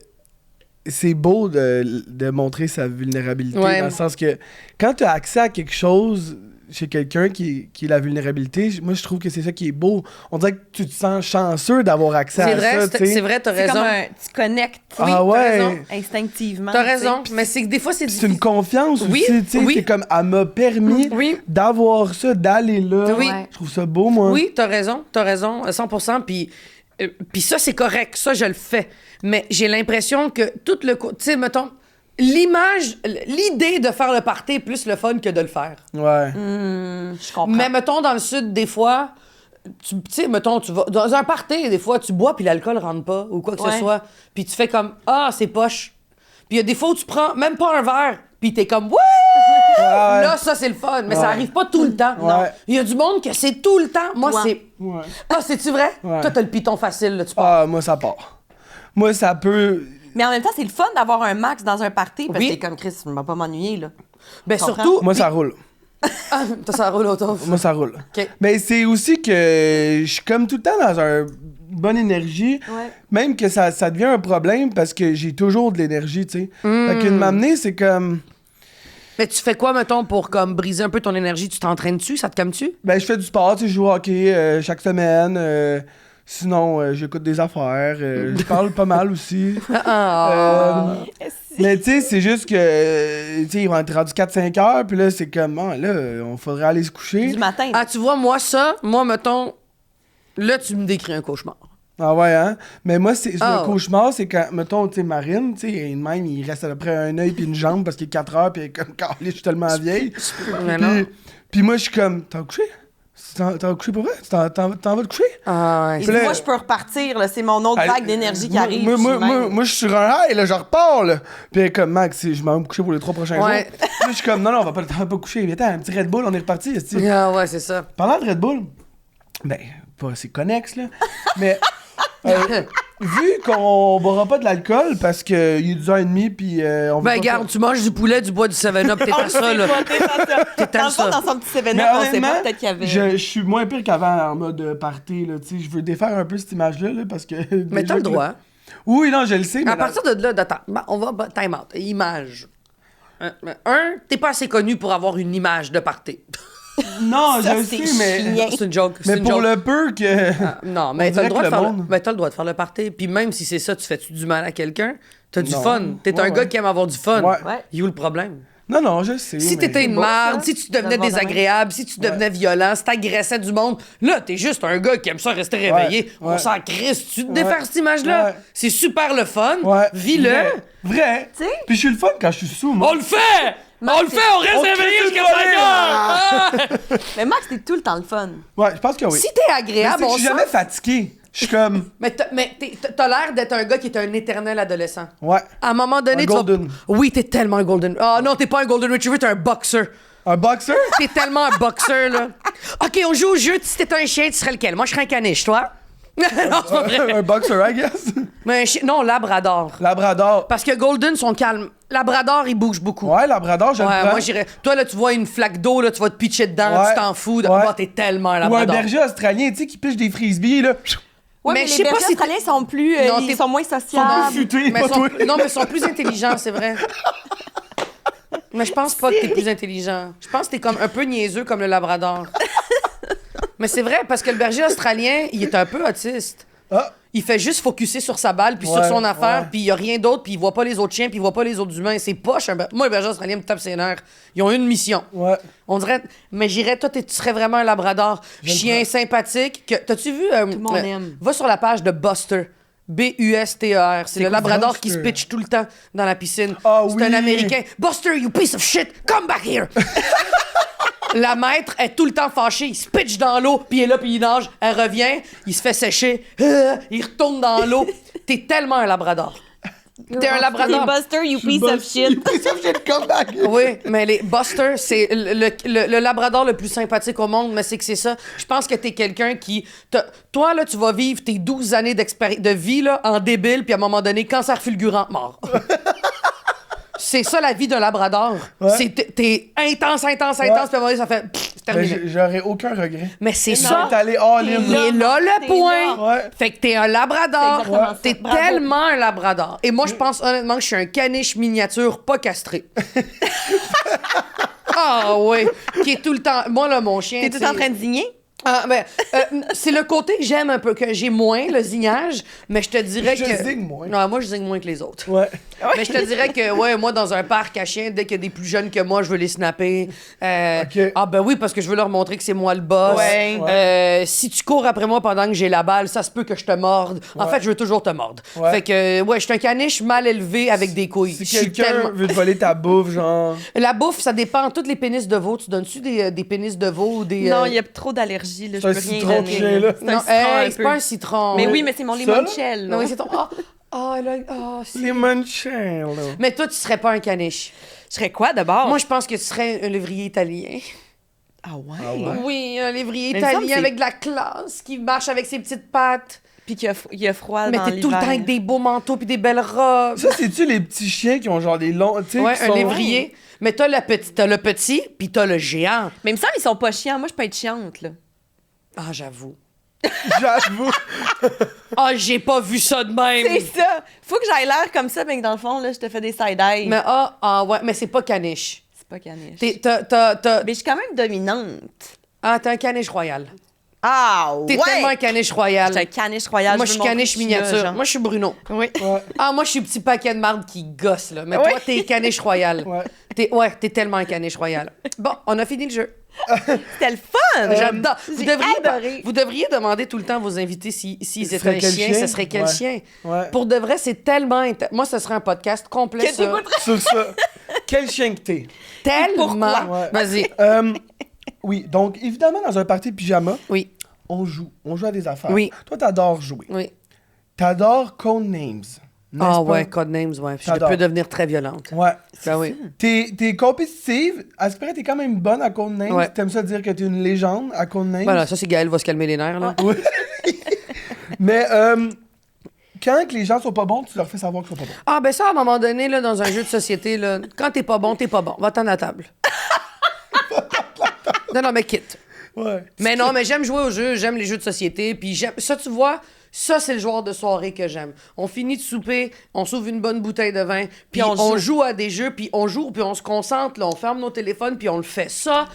c'est beau de montrer sa vulnérabilité. Ouais. Dans le sens que quand tu as accès à quelque chose chez quelqu'un qui est la vulnérabilité, moi, je trouve que c'est ça qui est beau. On dirait que tu te sens chanceux d'avoir accès C'est à vrai, ça, tu sais. c'est vrai, t'as C'est raison. comme tu connectes Ah t'as ouais. raison. instinctivement. T'as tu sais. raison, mais c'est que des fois, c'est C'est une confiance Oui, aussi, tu sais. oui. C'est comme, elle m'a permis Oui. d'avoir ça, d'aller là. Oui. Je trouve ça beau, moi. Oui, t'as raison, 100%. Puis ça, c'est correct, ça, je le fais. Mais j'ai l'impression que tout le... Tu sais, mettons, l'idée de faire le party est plus le fun que de le faire. Ouais. Je comprends. Mais mettons, dans le sud, des fois, tu sais, mettons, tu vas dans un party, des fois, tu bois puis l'alcool rentre pas ou quoi que ce Ouais. soit. Puis tu fais comme, ah, c'est poche. Puis il y a des fois où tu prends même pas un verre, puis t'es comme, ouais! Ouais. Là, ça, c'est le fun. Mais ça Ouais. arrive pas tout le temps. Ouais. Non. Il y a du monde que c'est tout le temps. Moi, Toi. c'est... Ouais. Ah, c'est-tu vrai? Ouais. Toi, t'as le piton facile, là, tu pars. Ah, moi, ça part. Moi, ça peut... Mais en même temps, c'est le fun d'avoir un max dans un party parce Oui. que t'es comme Chris, je vais pas m'ennuyer, là. Ben, comprends. surtout... Moi, ça roule. Ah, ça roule autour. Moi, ça roule. OK. Mais c'est aussi que je suis comme tout le temps dans une bonne énergie. Ouais. Même que ça devient un problème parce que j'ai toujours de l'énergie, tu sais. Fait que de m'amener, c'est comme... Mais tu fais quoi, mettons, pour comme briser un peu ton énergie? Tu t'entraînes-tu? Ça te calme-tu? Ben, je fais du sport, tu sais, je joue au hockey chaque semaine. Sinon, j'écoute des affaires. Je parle pas mal aussi. Mais tu sais, c'est juste que, tu sais, ils vont être rendus 4-5 heures, puis là, c'est comme, ah, là, on faudrait aller se coucher. Du matin. Ah, tu vois, moi, mettons, là, tu me décris un cauchemar. Ah ouais, hein? Mais moi, c'est Ah. le cauchemar, c'est quand, mettons, tu sais, Marine, tu sais, même, il reste à peu près un œil puis une jambe parce qu'il est 4 heures, puis elle est comme, calé, je suis tellement vieille. Mais non. Puis moi, je suis comme, t'as couché? T'as couché pour vrai? T'en vas te coucher? Ah, ouais. Et Puis là- moi, je peux repartir, là. C'est mon autre vague d'énergie qui arrive. Moi, je suis sur un high, là, je repars, là. Puis elle est comme, Max, je m'en vais me coucher pour les 3 prochains Ouais. jours. Puis là, je suis comme, non, on va pas coucher. Mais attends, un petit Red Bull, on est reparti. esti. Ah, ouais, c'est ça. Parlant de Red Bull, ben, c'est connexe, là. Mais, vu qu'on boira pas de l'alcool parce qu'il est 10h30, puis on va Ben, pas garde, tu manges du poulet, du bois, du 7-Up, t'es à ça, là. T'es Dans à le fond, ça. dans son petit Mais événement, on sait honnêtement, pas, peut-être qu'il y avait... je suis moins pire qu'avant en mode party, là, tu sais. Je veux défaire un peu cette image-là, là, parce que... Mais déjà t'as le que- droit. Oui, non, je le sais, mais... À partir de là, attends, on va time out. Image. T'es pas assez connu pour avoir une image de party. Non, Ça, je le c'est sais, mais... chien. C'est une joke. c'est Mais une pour joke. le peu que... Ah, non, mais On t'as dirait le, droit que de faire le le... monde- ben, t'as le droit de faire le party. Puis même si c'est ça, tu fais-tu du mal à quelqu'un? T'as du Non. fun. T'es un Ouais, gars ouais. qui aime avoir du fun. Ouais. Ouais. Il est où le problème? Non, je sais. Si mais- t'étais une beau, merde, ça. si tu devenais D'avoir de même. désagréable, si tu devenais violent, si t'agressais du monde, là, t'es juste un gars qui aime ça rester réveillé. ouais. On s'en crisse. Tu te Ouais. défaire cette image-là. Ouais. C'est super le fun. Ouais. Vis-le. Vrai. Tu sais? Puis je suis le fun quand je suis sous, moi. On le fait! On le fait, on reste On réveillé crisse jusqu'à une 5 volée. heures! Mais Max, t'es tout le temps le fun. Ouais, je pense que oui. Si t'es Mais agréable, c'est que on je suis s'en- jamais fatigué. Je suis comme... Mais t'as l'air d'être un gars qui est un éternel adolescent. Ouais. À un moment donné, Un tu vas- golden. Oui, t'es tellement un golden. Ah non, t'es pas un golden retriever, t'es un boxer. Un boxer? T'es tellement un boxer, là. OK, on joue au jeu. Si t'étais un chien, tu serais lequel? Moi, je serais un caniche, toi? non, c'est pas vrai. Un boxer, I guess. Mais un chien... Non, labrador. Labrador. Parce que golden sont calmes. Labrador, il bouge beaucoup. Ouais, labrador, je le Ouais, prends. moi, j'irais... Toi, là, tu vois une flaque d'eau, là, tu vas te pitcher dedans, Ouais. tu t'en fous. Ouais. Bah, t'es tellement un Ou un labrador. berger australien, tu sais, qui piche des frisbees, là. Ouais, Mais mais je les sais pas bergers si australiens sont plus... Non, ils t'es- sont moins Sont sociables. plus futés, Mais pas sont... toi. Non, mais ils sont plus intelligents, c'est vrai. Mais je pense pas que t'es plus intelligent. Je pense que t'es comme un peu niaiseux comme le labrador. Mais c'est vrai, parce que le berger australien, il est un peu autiste. Ah, Il fait juste focusser sur sa balle, puis sur Ouais, son affaire, ouais. puis il y a rien d'autre, puis il voit pas les autres chiens, puis il voit pas les autres humains. C'est poche. Moi, le berger australien me tape ses nerfs. Ils ont une mission. ouais. On dirait... Mais j'irais, toi, tu serais vraiment un labrador. Chien sympathique. T'as-tu vu... Tout le monde aime. Va sur la page de Buster. B-U-S-T-E-R. C'est le quoi, labrador Buster? qui se pitch tout le temps dans la piscine. Ah c'est oui. un Américain. Buster, you piece of shit, come back here! La maître est tout le temps fâchée. Il se pitch dans l'eau, puis il est là, puis il nage. Elle revient, il se fait sécher. Il retourne dans l'eau. T'es tellement un labrador. T'es un labrador. Buster, you piece of shit. Piece of shit, come back. Oui, mais les Buster, c'est le labrador le plus sympathique au monde, mais c'est que c'est ça. Je pense que t'es quelqu'un qui... Toi, là, tu vas vivre tes 12 années de vie là, en débile, puis à un moment donné, cancer fulgurant, mort. C'est ça la vie d'un labrador. Ouais. T'es intense, puis à un moment donné, ça fait... c'est Mais terminé. j'aurais aucun regret. Mais c'est Ça ça. est allé all Il in. est là le T'es point. là. Ouais. Fait que t'es un labrador. C'est exactement ça. T'es Bravo. tellement un labrador. Et moi, je pense honnêtement que je suis un caniche miniature pas castré. Ah oui, qui est tout le temps... Moi, là, mon chien... T'es tout tu sais- en train de zigner? Ah, ben, c'est le côté que j'aime un peu, que j'ai moins, le zignage, mais je te dirais Je que... zigne moins. Non, moi, je zigne moins que les autres. Ouais. Mais je te dirais que, ouais, moi, dans un parc à chiens, dès qu'il y a des plus jeunes que moi, je veux les snapper. Ok. Ah, ben oui, parce que je veux leur montrer que c'est moi le boss. Ouais. Si tu cours après moi pendant que j'ai la balle, ça se peut que je te morde. En fait, je veux toujours te mordre. Ouais. Fait que, ouais, je suis un caniche mal élevé avec des couilles. Si Je suis quelqu'un tellement- veut te voler ta bouffe, genre. La bouffe, ça dépend. Toutes les pénis de veau, tu donnes-tu des pénis de veau ou des... Non, il y a trop d'allergies, là. Je C'est peux un rien citron de donner. chien, là. C'est un Non, citron hey, un c'est peu. pas un citron. Mais oui, mais c'est mon Ça, là? limoncello. Non, oui, c'est ton... c'est... Les manchins, là. Mais toi, tu serais pas un caniche. Je serais quoi, d'abord? Moi, je pense que tu serais un lévrier italien. Ah ouais? Ah ouais? Oui, un lévrier Mais il me semble italien que c'est- avec de la classe, qui marche avec ses petites pattes. Puis qu'il y a froid Mais dans t'es tout le temps avec des beaux manteaux puis des belles robes. Ça, c'est-tu les petits chiens qui ont genre des longs. Tu sais, Ouais, qui un sont- lévrier. Mais t'as le petit, puis t'as le géant. Mais il me semble qu'ils sont pas chiants. Moi, je peux être chiante, là. Ah, j'avoue. J'avoue. Ah, j'ai pas vu ça de même. C'est ça! Faut que j'aille l'air comme ça, mais que dans le fond, là, je te fais des side-eye. Mais ouais, mais c'est pas caniche. C'est pas caniche. T'as Mais je suis quand même dominante. t'es un caniche royal. Ah ouais! T'es tellement un caniche royal. Je suis un caniche royal. Moi, je suis veux caniche montrer que je suis là, miniature. genre. Moi, je suis Bruno. Oui. Ouais. Ah, moi, je suis petit paquet de marde qui gosse, là. Mais Ouais. toi, t'es caniche royal. Ouais. T'es tellement un caniche royal. Bon, on a fini le jeu. C'était le fun! J'adore. J'ai adoré. Vous devriez demander tout le temps à vos invités s'ils Ce étaient serait un quel chien, chien? ce serait quel Ouais. chien. Ouais. Pour de vrai, c'est tellement... Moi, ce serait un podcast complet, Que ça. t'écouterais. Sur ça. Quel chien que t'es? Tellement... Pourquoi? Ouais. Vas-y. Oui, donc évidemment, dans un party de pyjama, Oui, on joue. On joue à des affaires. Oui. Toi, t'adores jouer. oui. T'adores Codenames. n'est-ce Ah pas? ouais, Codenames, ouais. Je T'adores. peux devenir très violente. Ouais. Ben oui. T'es compétitive. À ce près, t'es quand même bonne à Codenames. Ouais. T'aimes ça dire que t'es une légende à Codenames. Voilà, ça, c'est Gaël va se calmer les nerfs, là. Oui. Mais quand que les gens sont pas bons, tu leur fais savoir qu'ils sont pas bons. Ah, ben ça, à un moment donné, là, dans un jeu de société, là, quand t'es pas bon, va-t'en à la table. Non, mais quitte. Ouais. Mais non, mais j'aime jouer aux jeux, j'aime les jeux de société, puis j'aime... Ça, tu vois, ça, c'est le genre de soirée que j'aime. On finit de souper, on s'ouvre une bonne bouteille de vin, puis on joue à des jeux, puis on joue, puis on se concentre, là, on ferme nos téléphones, puis on le fait. Ça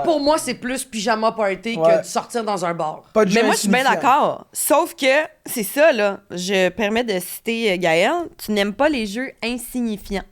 pour moi, c'est plus pyjama party Ouais. que de sortir dans un bar. Pas de Mais jeu moi, je suis bien insignifiant. d'accord. Sauf que, c'est ça, là. Je permets de citer Gaël. Tu n'aimes pas les jeux insignifiants.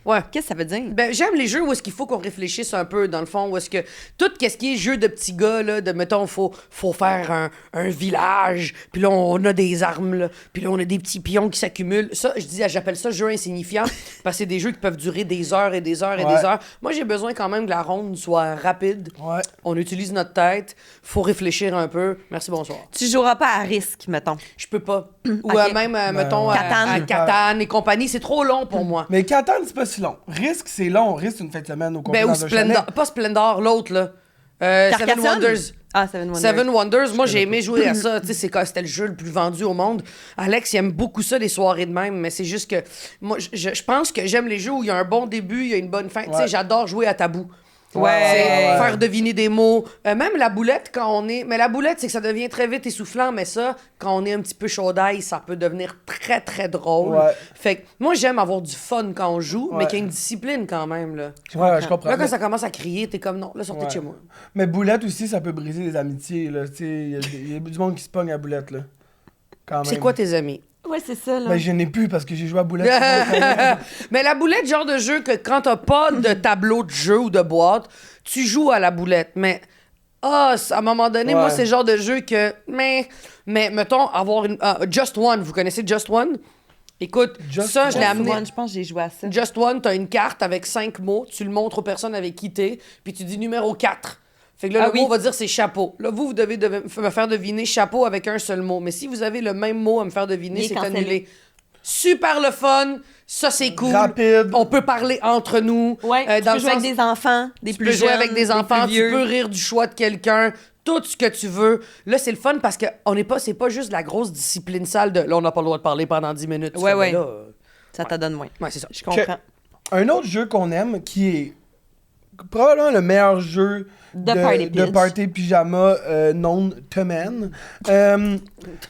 Ouais. Qu'est-ce que ça veut dire? Ben, j'aime les jeux où est-ce qu'il faut qu'on réfléchisse un peu, dans le fond, où est-ce que tout ce qui est jeu de petits gars, là, de, mettons, faut faire un village, puis là, on a des armes, là, puis là, on a des petits pions qui s'accumulent. Ça, j'appelle ça jeu insignifiant, parce que c'est des jeux qui peuvent durer des heures et des heures et Ouais. des heures. Moi, j'ai besoin quand même que la ronde soit rapide. Ouais. On utilise notre tête, faut réfléchir un peu. Merci, bonsoir. Tu joueras pas à risque, mettons. Je peux pas. Ou Ok. même, mettons, Catan. à Catan et compagnie, c'est trop long pour moi. Mais Catan, c'est pas si long. Risque, c'est long. Risque, c'est une fin de semaine au complet Ben, ou dans un chalet. Splendor, pas Splendor, l'autre, là. Seven Carcassonne? Wonders. Ah, Seven Wonders. Seven Wonders, moi j'ai aimé jouer à ça, tu sais, c'était le jeu le plus vendu au monde. Alex, il aime beaucoup ça, les soirées de même, mais c'est juste que moi, je pense que j'aime les jeux où il y a un bon début, il y a une bonne fin. Tu sais, Ouais. j'adore jouer à Tabou. Ouais. Faire deviner des mots. Même la boulette, quand on est... Mais la boulette, c'est que ça devient très vite essoufflant, mais ça, quand on est un petit peu chaud d'ail, ça peut devenir très, très drôle. Ouais. Fait que moi, j'aime avoir du fun quand on joue, mais Ouais. qu'il y ait une discipline quand même, là. Ouais, je comprends. Là, quand Mais- ça commence à crier, t'es comme, non, là, sortez de chez moi. Mais boulette aussi, ça peut briser les amitiés, là. Tu sais, il y a du monde qui se pogne à boulette, là. Quand même. C'est quoi tes amis? Ouais, c'est ça, là. Ben, je n'ai plus parce que j'ai joué à boulette. Mais la boulette, genre de jeu que quand t'as pas de tableau de jeu ou de boîte, tu joues à la boulette. Mais, à un moment donné, moi, Ouais. c'est le genre de jeu que. Mais mettons, avoir une. Just One, vous connaissez Just One? Écoute, Just ça, je l'ai Just amené. One, je pense que j'ai joué à ça. Just One, t'as une carte avec 5 mots, tu le montres aux personnes avec qui t'es, puis tu dis numéro 4. Fait que là, le mot va dire c'est chapeau. Là, vous devez me faire deviner chapeau avec un seul mot. Mais si vous avez le même mot à me faire deviner, Il est c'est cancellé. annulé. Super le fun, ça c'est cool. Rapide. On peut parler entre nous. Ouais, tu dans peux le jouer sens- avec des enfants, des tu plus peux jeunes, jouer avec des enfants, plus tu vieux. peux rire du choix de quelqu'un, tout ce que tu veux. Là, c'est le fun parce que c'est pas juste la grosse discipline sale de là, on n'a pas le droit de parler pendant 10 minutes. Ouais, Ça, ouais. mais là, Ça t'en donne moins. ouais, c'est ça. Je comprends. Un autre jeu qu'on aime, qui est probablement le meilleur jeu De party pitch. pyjama known to men,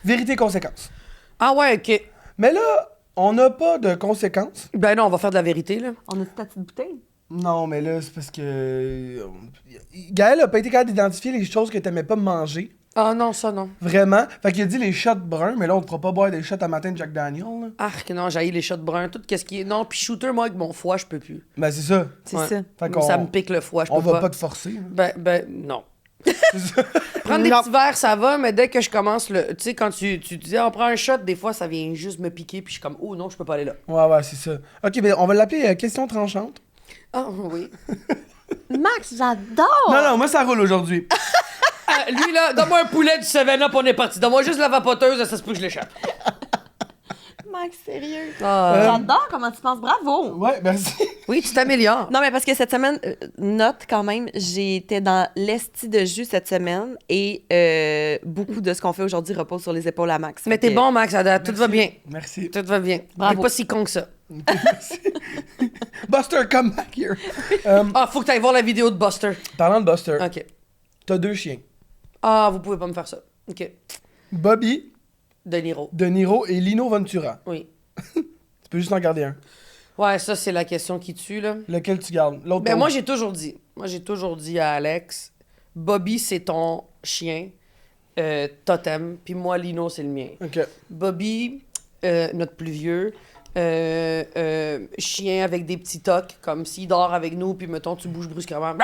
vérité-conséquence. Ah ouais, OK. Mais là, on n'a pas de conséquences. Ben non, on va faire de la vérité, là. On a ta petite bouteille? Non, mais là, c'est parce que... Gaël a pas été capable d'identifier les choses que t'aimais pas manger. Ah non, ça non. Vraiment. Fait qu'il a dit les shots bruns, mais là, on ne fera pas boire des shots à matin de Jack Daniel. Là. Arc, non, j'haïs les shots bruns, tout qu'est-ce qui est... Non, puis shooter, moi, avec mon foie, je peux plus. Ben, c'est ça. C'est Ouais. ça. Fait qu'on- Ça me pique le foie, je peux On va pas. pas te forcer. là. Non. Prendre des Non. petits verres, ça va, mais dès que je commence le... Tu sais, quand tu dis, on prend un shot, des fois, ça vient juste me piquer, puis je suis comme, oh non, je peux pas aller là. Ouais, c'est ça. OK, ben, on va l'appeler question tranchante. Ah oui. Max, j'adore! Non, moi, ça roule aujourd'hui. Lui, là, donne-moi un poulet du 7-Up, on est parti. Donne-moi juste la vapoteuse, ça se peut que je l'échappe. Max, sérieux. Ah. J'adore comment tu penses. Bravo! Ouais, merci. Oui, tu t'améliores. Non, mais parce que cette semaine, note quand même, j'étais dans l'esti de jus cette semaine et beaucoup de ce qu'on fait aujourd'hui repose sur les épaules à Max. Mais Fait t'es que- bon, Max, à date. Tout va bien. Merci. Tout va bien. Bravo. T'es pas si con que ça. Merci. Buster, come back here. Ah, faut que t'ailles voir la vidéo de Buster. Parlant de Buster, OK. t'as 2 chiens. Ah, vous pouvez pas me faire ça. OK. Bobby, De Niro. De Niro et Lino Ventura. Oui. Tu peux juste en garder un. Ouais, ça, c'est la question qui tue, là. Lequel tu gardes? L'autre. Ben, moi, j'ai toujours dit à Alex, Bobby, c'est ton chien, totem, puis moi, Lino, c'est le mien. OK. Bobby, notre plus vieux, chien avec des petits tocs, comme s'il dort avec nous, puis mettons, tu bouges brusquement.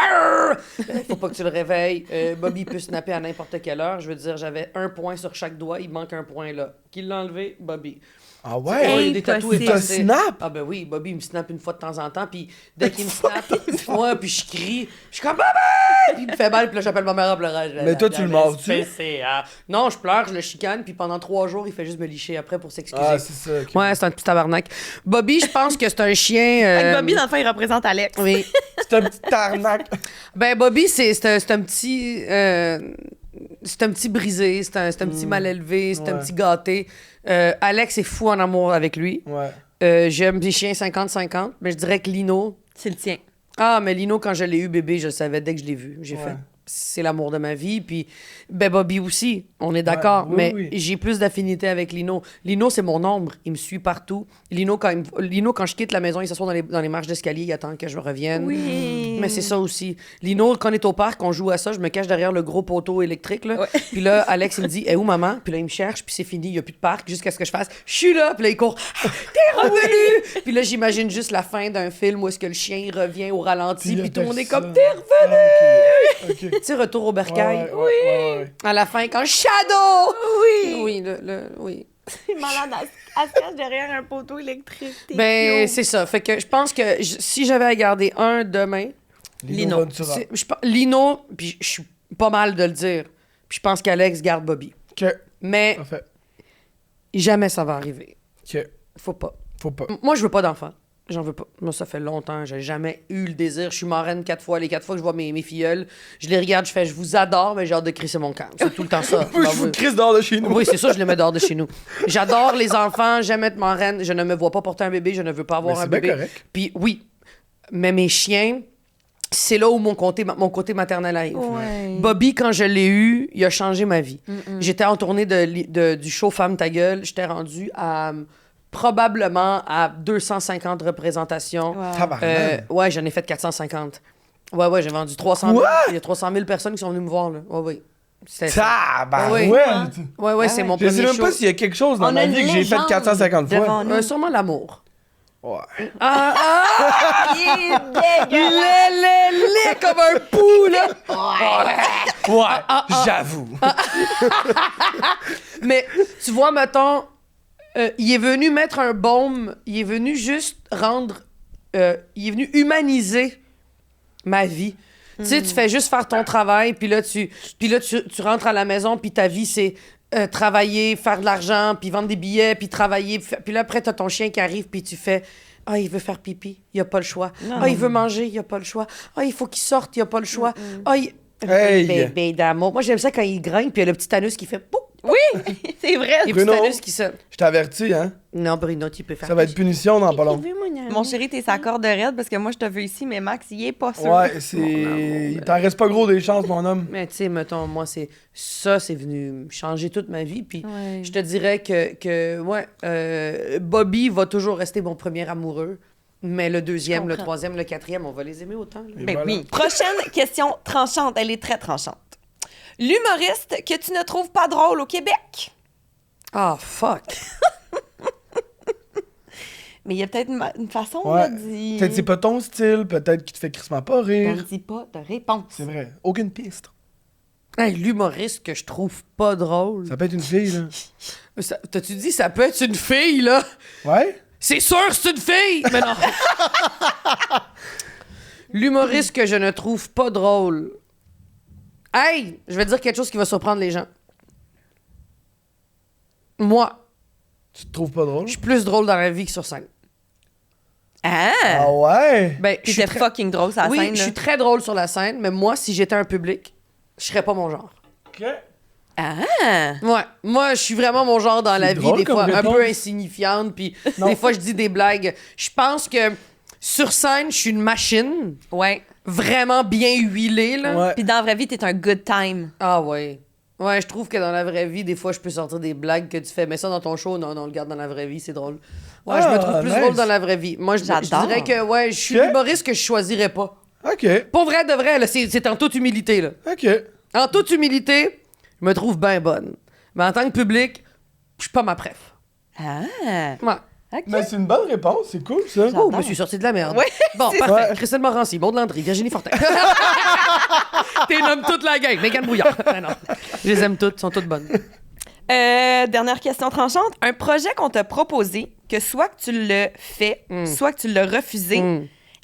Faut pas que tu le réveilles. Bobby peut snapper à n'importe quelle heure. Je veux dire, j'avais un point sur chaque doigt, il manque un point là. Qui l'a enlevé? Bobby. Ah Ouais, ouais? il y a des tatous Impossible. effacés. Il te snap? Ah ben oui, Bobby il me snap une fois de temps en temps, puis dès qu'il me snap, moi, puis je crie, je suis comme Bobby! Puis il me fait mal, puis là j'appelle ma mère en pleurant. Mais toi, tu le mords-tu? Non, je pleure, je le chicane, puis pendant 3 jours, il fait juste me licher après pour s'excuser. Ah, c'est ça. ok. Ouais, c'est un petit tabarnak. Bobby, je pense que c'est un chien... Fait que Bobby, dans le fond, il représente Alex. Oui. C'est un petit arnaque. Ben, Bobby, c'est un petit... c'est un petit brisé, c'est un petit mal élevé, c'est un Ouais. petit gâté. Alex est fou en amour avec lui. Ouais. J'aime les chiens 50-50, mais je dirais que Lino... C'est le tien. Ah, mais Lino, quand je l'ai eu bébé, je le savais dès que je l'ai vu. J'ai Ouais. fait... C'est l'amour de ma vie. Puis, ben Bobby aussi, on est d'accord. oui, mais oui. j'ai plus d'affinité avec Lino. Lino, c'est mon ombre. Il me suit partout. Lino, quand je quitte la maison, il s'assoit dans les marches d'escalier. Il attend que je revienne. Oui. Mais c'est ça aussi. Lino, quand on est au parc, on joue à ça, je me cache derrière le gros poteau électrique. Là. Ouais. Puis là, Alex, il me dit, où maman? Puis là, il me cherche, puis c'est fini, il n'y a plus de parc, jusqu'à ce que je fasse, je suis là. Puis là, il court, t'es revenu! Puis là, j'imagine juste la fin d'un film où est-ce que le chien il revient au ralenti, puis tout le monde est comme, t'es revenu! Ah, ok. Tu sais, retour au bercail. Ouais, ouais. À la fin, quand Shadow! Oui. Oui, oui. C'est malade. Elle se cache derrière un poteau électrique. T'es Ben, cute. c'est ça. Fait que je pense que si j'avais à garder un demain, Lino Ventura. Lino, puis je suis pas mal de le dire. Puis je pense qu'Alex garde Bobby. OK. Mais Parfait. jamais ça va arriver. OK. Faut pas. Faut pas. Moi, je veux pas d'enfant. J'en veux pas. Moi, ça fait longtemps. J'ai jamais eu le désir. Je suis marraine 4 fois. Les 4 fois que je vois mes filleuls, je les regarde, je fais, je vous adore, mais j'ai hâte de crisser mon camp. C'est tout le temps ça. Je vous crise dehors de chez nous. Oui, c'est ça, je les mets dehors de chez nous. J'adore les enfants, j'aime être marraine, je ne me vois pas porter un bébé, je ne veux pas avoir Mais un c'est bien bébé. correct. Puis oui, mais mes chiens, c'est là où mon côté maternel arrive. Ouais. Bobby, quand je l'ai eu, il a changé ma vie. J'étais en tournée du show Femme ta gueule. J'étais rendue à probablement à 250 représentations. Wow. Tabarnak. Ouais, j'en ai fait 450. Ouais, j'ai vendu 300 000. Quoi? Il y a 300 000 personnes qui sont venues me voir, là. Ouais. C'était Tabarouette! Ouais, c'est mon Je premier sais même show. pas s'il y a quelque chose dans On ma a vie une que j'ai fait légende 450 fois. devant nous. Sûrement l'amour. Ouais. Il est dégueulasse. Lé, comme un pou, là! Ouais, j'avoue. Mais tu vois, mettons, il est venu mettre un baume, il est venu juste rendre... il est venu humaniser ma vie. Tu sais, tu fais juste faire ton travail, puis là, tu rentres à la maison, puis ta vie, c'est travailler, faire de l'argent, puis vendre des billets, puis travailler. Puis là, après, t'as ton chien qui arrive, puis tu fais... Ah, il veut faire pipi, il a pas le choix. Ah, il veut manger, il a pas le choix. Ah, il faut qu'il sorte, il a pas le choix. Ah, il... Hey. Bébé d'amour. Moi, j'aime ça quand il gringue, puis il y a le petit anus qui fait... Pouf! Oui, c'est vrai. Les Bruno. petits anus qui se... Je t'avertis, hein. Non, Bruno, tu peux faire... Ça va être punition dans pas long. Mon chéri, t'es sa corde raide parce que moi, je te veux ici, mais Max, il est pas sûr. Ouais, c'est. Il t'en reste pas gros des chances, mon homme. Mais tu sais, mettons, moi, c'est venu changer toute ma vie. Puis Ouais. je te dirais que Bobby va toujours rester mon premier amoureux. Mais le deuxième, le comprends. troisième, le quatrième, on va les aimer autant. là. Et Ben voilà. oui. Prochaine question tranchante. Elle est très tranchante. L'humoriste que tu ne trouves pas drôle au Québec. Ah, fuck! Mais il y a peut-être une façon Ouais. de dire. Peut-être c'est pas ton style, peut-être qu'il te fait crissement pas On rire. ne dit pas de réponse. C'est vrai. Aucune piste. Hey, l'humoriste que je trouve pas drôle. Ça peut être une fille, là. T'as-tu dit ça peut être une fille, là? Ouais? C'est sûr, c'est une fille! Mais non! L'humoriste que je ne trouve pas drôle. Hey! Je vais te dire quelque chose qui va surprendre les gens. Moi, Tu te trouves pas drôle? je suis plus drôle dans la vie que sur scène. Ah! Ah ouais? Ben, je suis T'étais très... fucking drôle sur la Oui, scène. je là. suis très drôle sur la scène, mais moi, si j'étais un public, je serais pas mon genre. OK. Ah! Ouais, moi, je suis vraiment mon genre dans la vie, drôle des comme fois un réponse. peu insignifiante, puis Non. des fois, je dis des blagues. Je pense que sur scène, je suis une machine, Ouais. vraiment bien huilée, là. Ouais. Puis dans la vraie vie, t'es un good time. Ah ouais. Ouais, je trouve que dans la vraie vie, des fois, je peux sortir des blagues que tu fais. Mais ça, dans ton show, non, on le garde dans la vraie vie, c'est drôle. Ouais, je me trouve plus nice. drôle dans la vraie vie. Moi, je J'adore. dirais que, ouais, je suis Ok. l'humoriste que je choisirais pas. OK. Pour vrai, de vrai, là, c'est en toute humilité, là. OK. En toute humilité, je me trouve bien bonne. Mais en tant que public, je suis pas ma préf. Ah! Ouais. OK. Mais c'est une bonne réponse, c'est cool, ça. J'adore. Oh, je me suis sorti de la merde. Ouais, Bon, c'est parfait. ça. Christine Morancy, Maud Landry, Virginie Fortin. T'es nomme toute la gang. Mégane Bouillard. Ah non. Je les aime toutes, sont toutes bonnes. Dernière question tranchante. Un projet qu'on t'a proposé, que soit que tu le fais, soit que tu l'as refusé,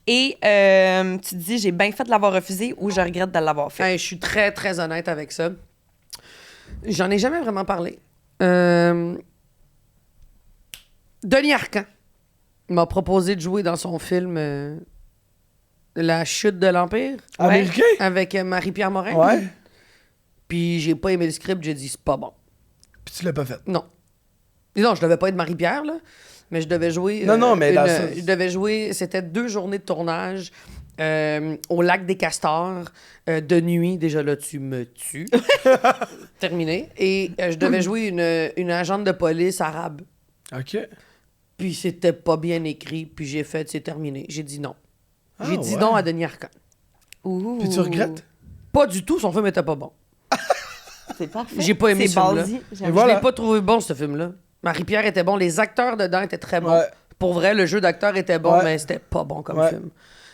et tu te dis j'ai bien fait de l'avoir refusé ou je regrette de l'avoir fait. Hey, je suis très, très honnête avec ça. J'en ai jamais vraiment parlé. Denis Arcand m'a proposé de jouer dans son film La chute de l'Empire Américain? avec Marie-Pierre Morin. Ouais. Puis j'ai pas aimé le script, j'ai dit c'est pas bon. Puis tu l'as pas fait. Non. Non, je devais pas être Marie-Pierre, là. Mais je devais jouer. Non, mais dans ça- je devais jouer. C'était 2 journées de tournage au lac des Castors, de nuit. Déjà là, tu me tues. Terminé. Et je devais jouer une agente de police arabe. OK. Puis c'était pas bien écrit. Puis j'ai fait, c'est terminé. J'ai dit non. J'ai Ah, dit ouais. non à Denis Arcand. Ouh. Puis tu regrettes? Pas du tout, son film était pas bon. C'est parfait. J'ai pas aimé C'est ce film-là. ballsy, j'aime. Et voilà. Je l'ai pas trouvé bon, ce film-là. Marie-Pierre était bon, les acteurs dedans étaient très bons. Ouais. Pour vrai, le jeu d'acteur était bon, Ouais. mais c'était pas bon comme Ouais. film.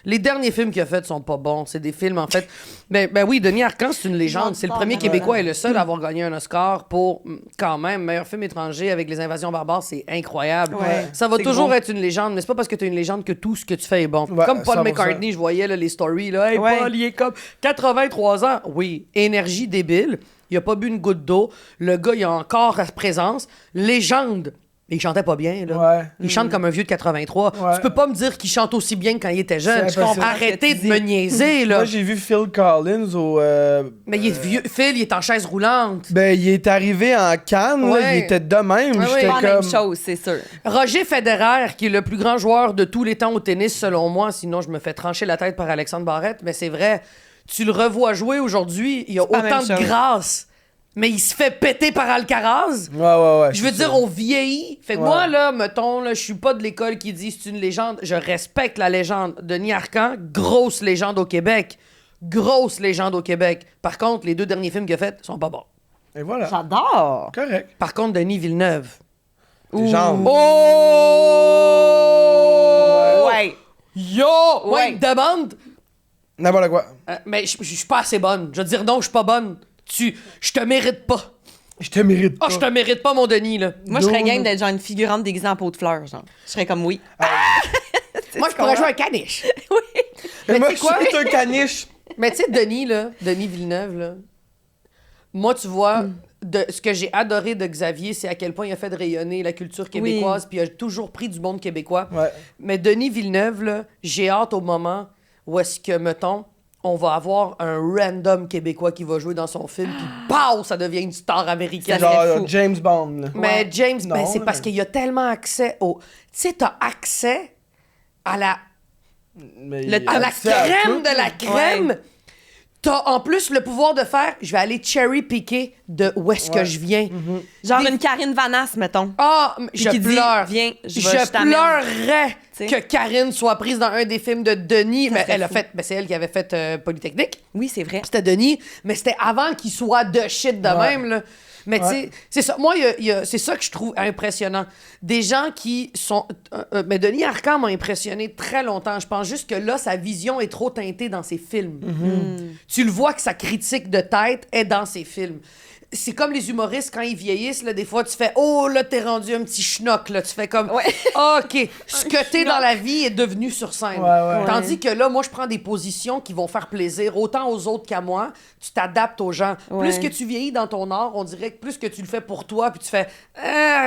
Les derniers films qu'il a faits sont pas bons. C'est des films, en fait... Ben oui, Denis Arcand, c'est une légende. C'est le premier Québécois et le seul à avoir gagné un Oscar pour, quand même, meilleur film étranger avec Les Invasions barbares. C'est incroyable. Ouais. Ça va C'est toujours gros. être une légende, mais c'est pas parce que t'es une légende que tout ce que tu fais est bon. Ouais, Comme Paul 100%. McCartney, je voyais là, les stories. Là, hey, Ouais. Paul, il est comme 83 ans. Oui, énergie débile. Il a pas bu une goutte d'eau. Le gars, il a encore sa présence. Légende. Il chantait pas bien, là. Ouais. Il chante comme un vieux de 83. Ouais. Tu peux pas me dire qu'il chante aussi bien que quand il était jeune. C'est impossible. Arrêtez de me niaiser, là. Moi, j'ai vu Phil Collins au... Mais il est vieux. Phil, il est en chaise roulante. Ben, il est arrivé en Cannes, là, Ouais. il était de même. Ouais, J'étais Pas la même comme... chose, c'est sûr. Roger Federer, qui est le plus grand joueur de tous les temps au tennis, selon moi, sinon je me fais trancher la tête par Alexandre Barrette, mais c'est vrai, tu le revois jouer aujourd'hui, il y a pas la autant même de chose. grâce, mais il se fait péter par Alcaraz. Ouais. Je veux dire, on vieillit. Fait que Ouais. moi, là, mettons, là, je suis pas de l'école qui dit c'est une légende. Je respecte la légende. Denis Arcand, grosse légende au Québec. Grosse légende au Québec. Par contre, les 2 derniers films qu'il a faits sont pas bons. Et voilà. J'adore. Correct. Par contre, Denis Villeneuve. Des jambes. Oh! Ouais. Yo! Ouais, Ouais. il me demande. N'importe quoi. Mais je suis pas assez bonne. Je veux dire non, je suis pas bonne. Je te mérite pas. Je te mérite Ah, pas. je te mérite pas, mon Denis, là. Moi, je serais Non, game non. d'être genre une figurante déguisée en peau de fleurs, genre. Je serais comme oui. Moi, je pourrais jouer un caniche. Mais moi, tu je sais quoi? suis un caniche. Mais tu sais, Denis Villeneuve, là, moi, tu vois, ce que j'ai adoré de Xavier, c'est à quel point il a fait de rayonner la culture québécoise, puis il a toujours pris du monde québécois. Ouais. Mais Denis Villeneuve, là, j'ai hâte au moment où est-ce que, mettons, on va avoir un random Québécois qui va jouer dans son film, puis pow, ça devient une star américaine. Ça serait Genre fou. James Bond. Là. Mais James, ben, Non, c'est là, parce mais- qu'il y a tellement accès au... Tu sais, t'as accès à la Mais Le- il a à la accès à crème tout, de la là. crème. T'as en plus le pouvoir de faire, je vais aller cherry-picker de où est-ce que Ouais. je viens. Genre Des- une Karine Vanasse, mettons. Ah, Puis je qui dit, pleure. viens, je je t'amène. pleurerais T'sais. que Karine soit prise dans un des films de Denis. Mais serait elle a fou. fait, ben, c'est elle qui avait fait Polytechnique. Oui, c'est vrai. C'était Denis, mais c'était avant qu'il soit de shit de Ouais. même, là. Mais tu sais, c'est ça. Moi, c'est ça que je trouve impressionnant. Des gens qui sont... mais Denis Arcand m'a impressionné très longtemps. Je pense juste que là, sa vision est trop teintée dans ses films. Tu le vois que sa critique de tête est dans ses films. C'est comme les humoristes, quand ils vieillissent, là, des fois, tu fais « Oh, là, t'es rendu un petit schnock. » Là, tu fais comme Ouais. OK, ce que t'es dans la vie est devenu sur scène. Ouais. Tandis que là, moi, je prends des positions qui vont faire plaisir autant aux autres qu'à moi. Tu t'adaptes aux gens. Ouais. Plus que tu vieillis dans ton art, on dirait que plus que tu le fais pour toi, puis tu fais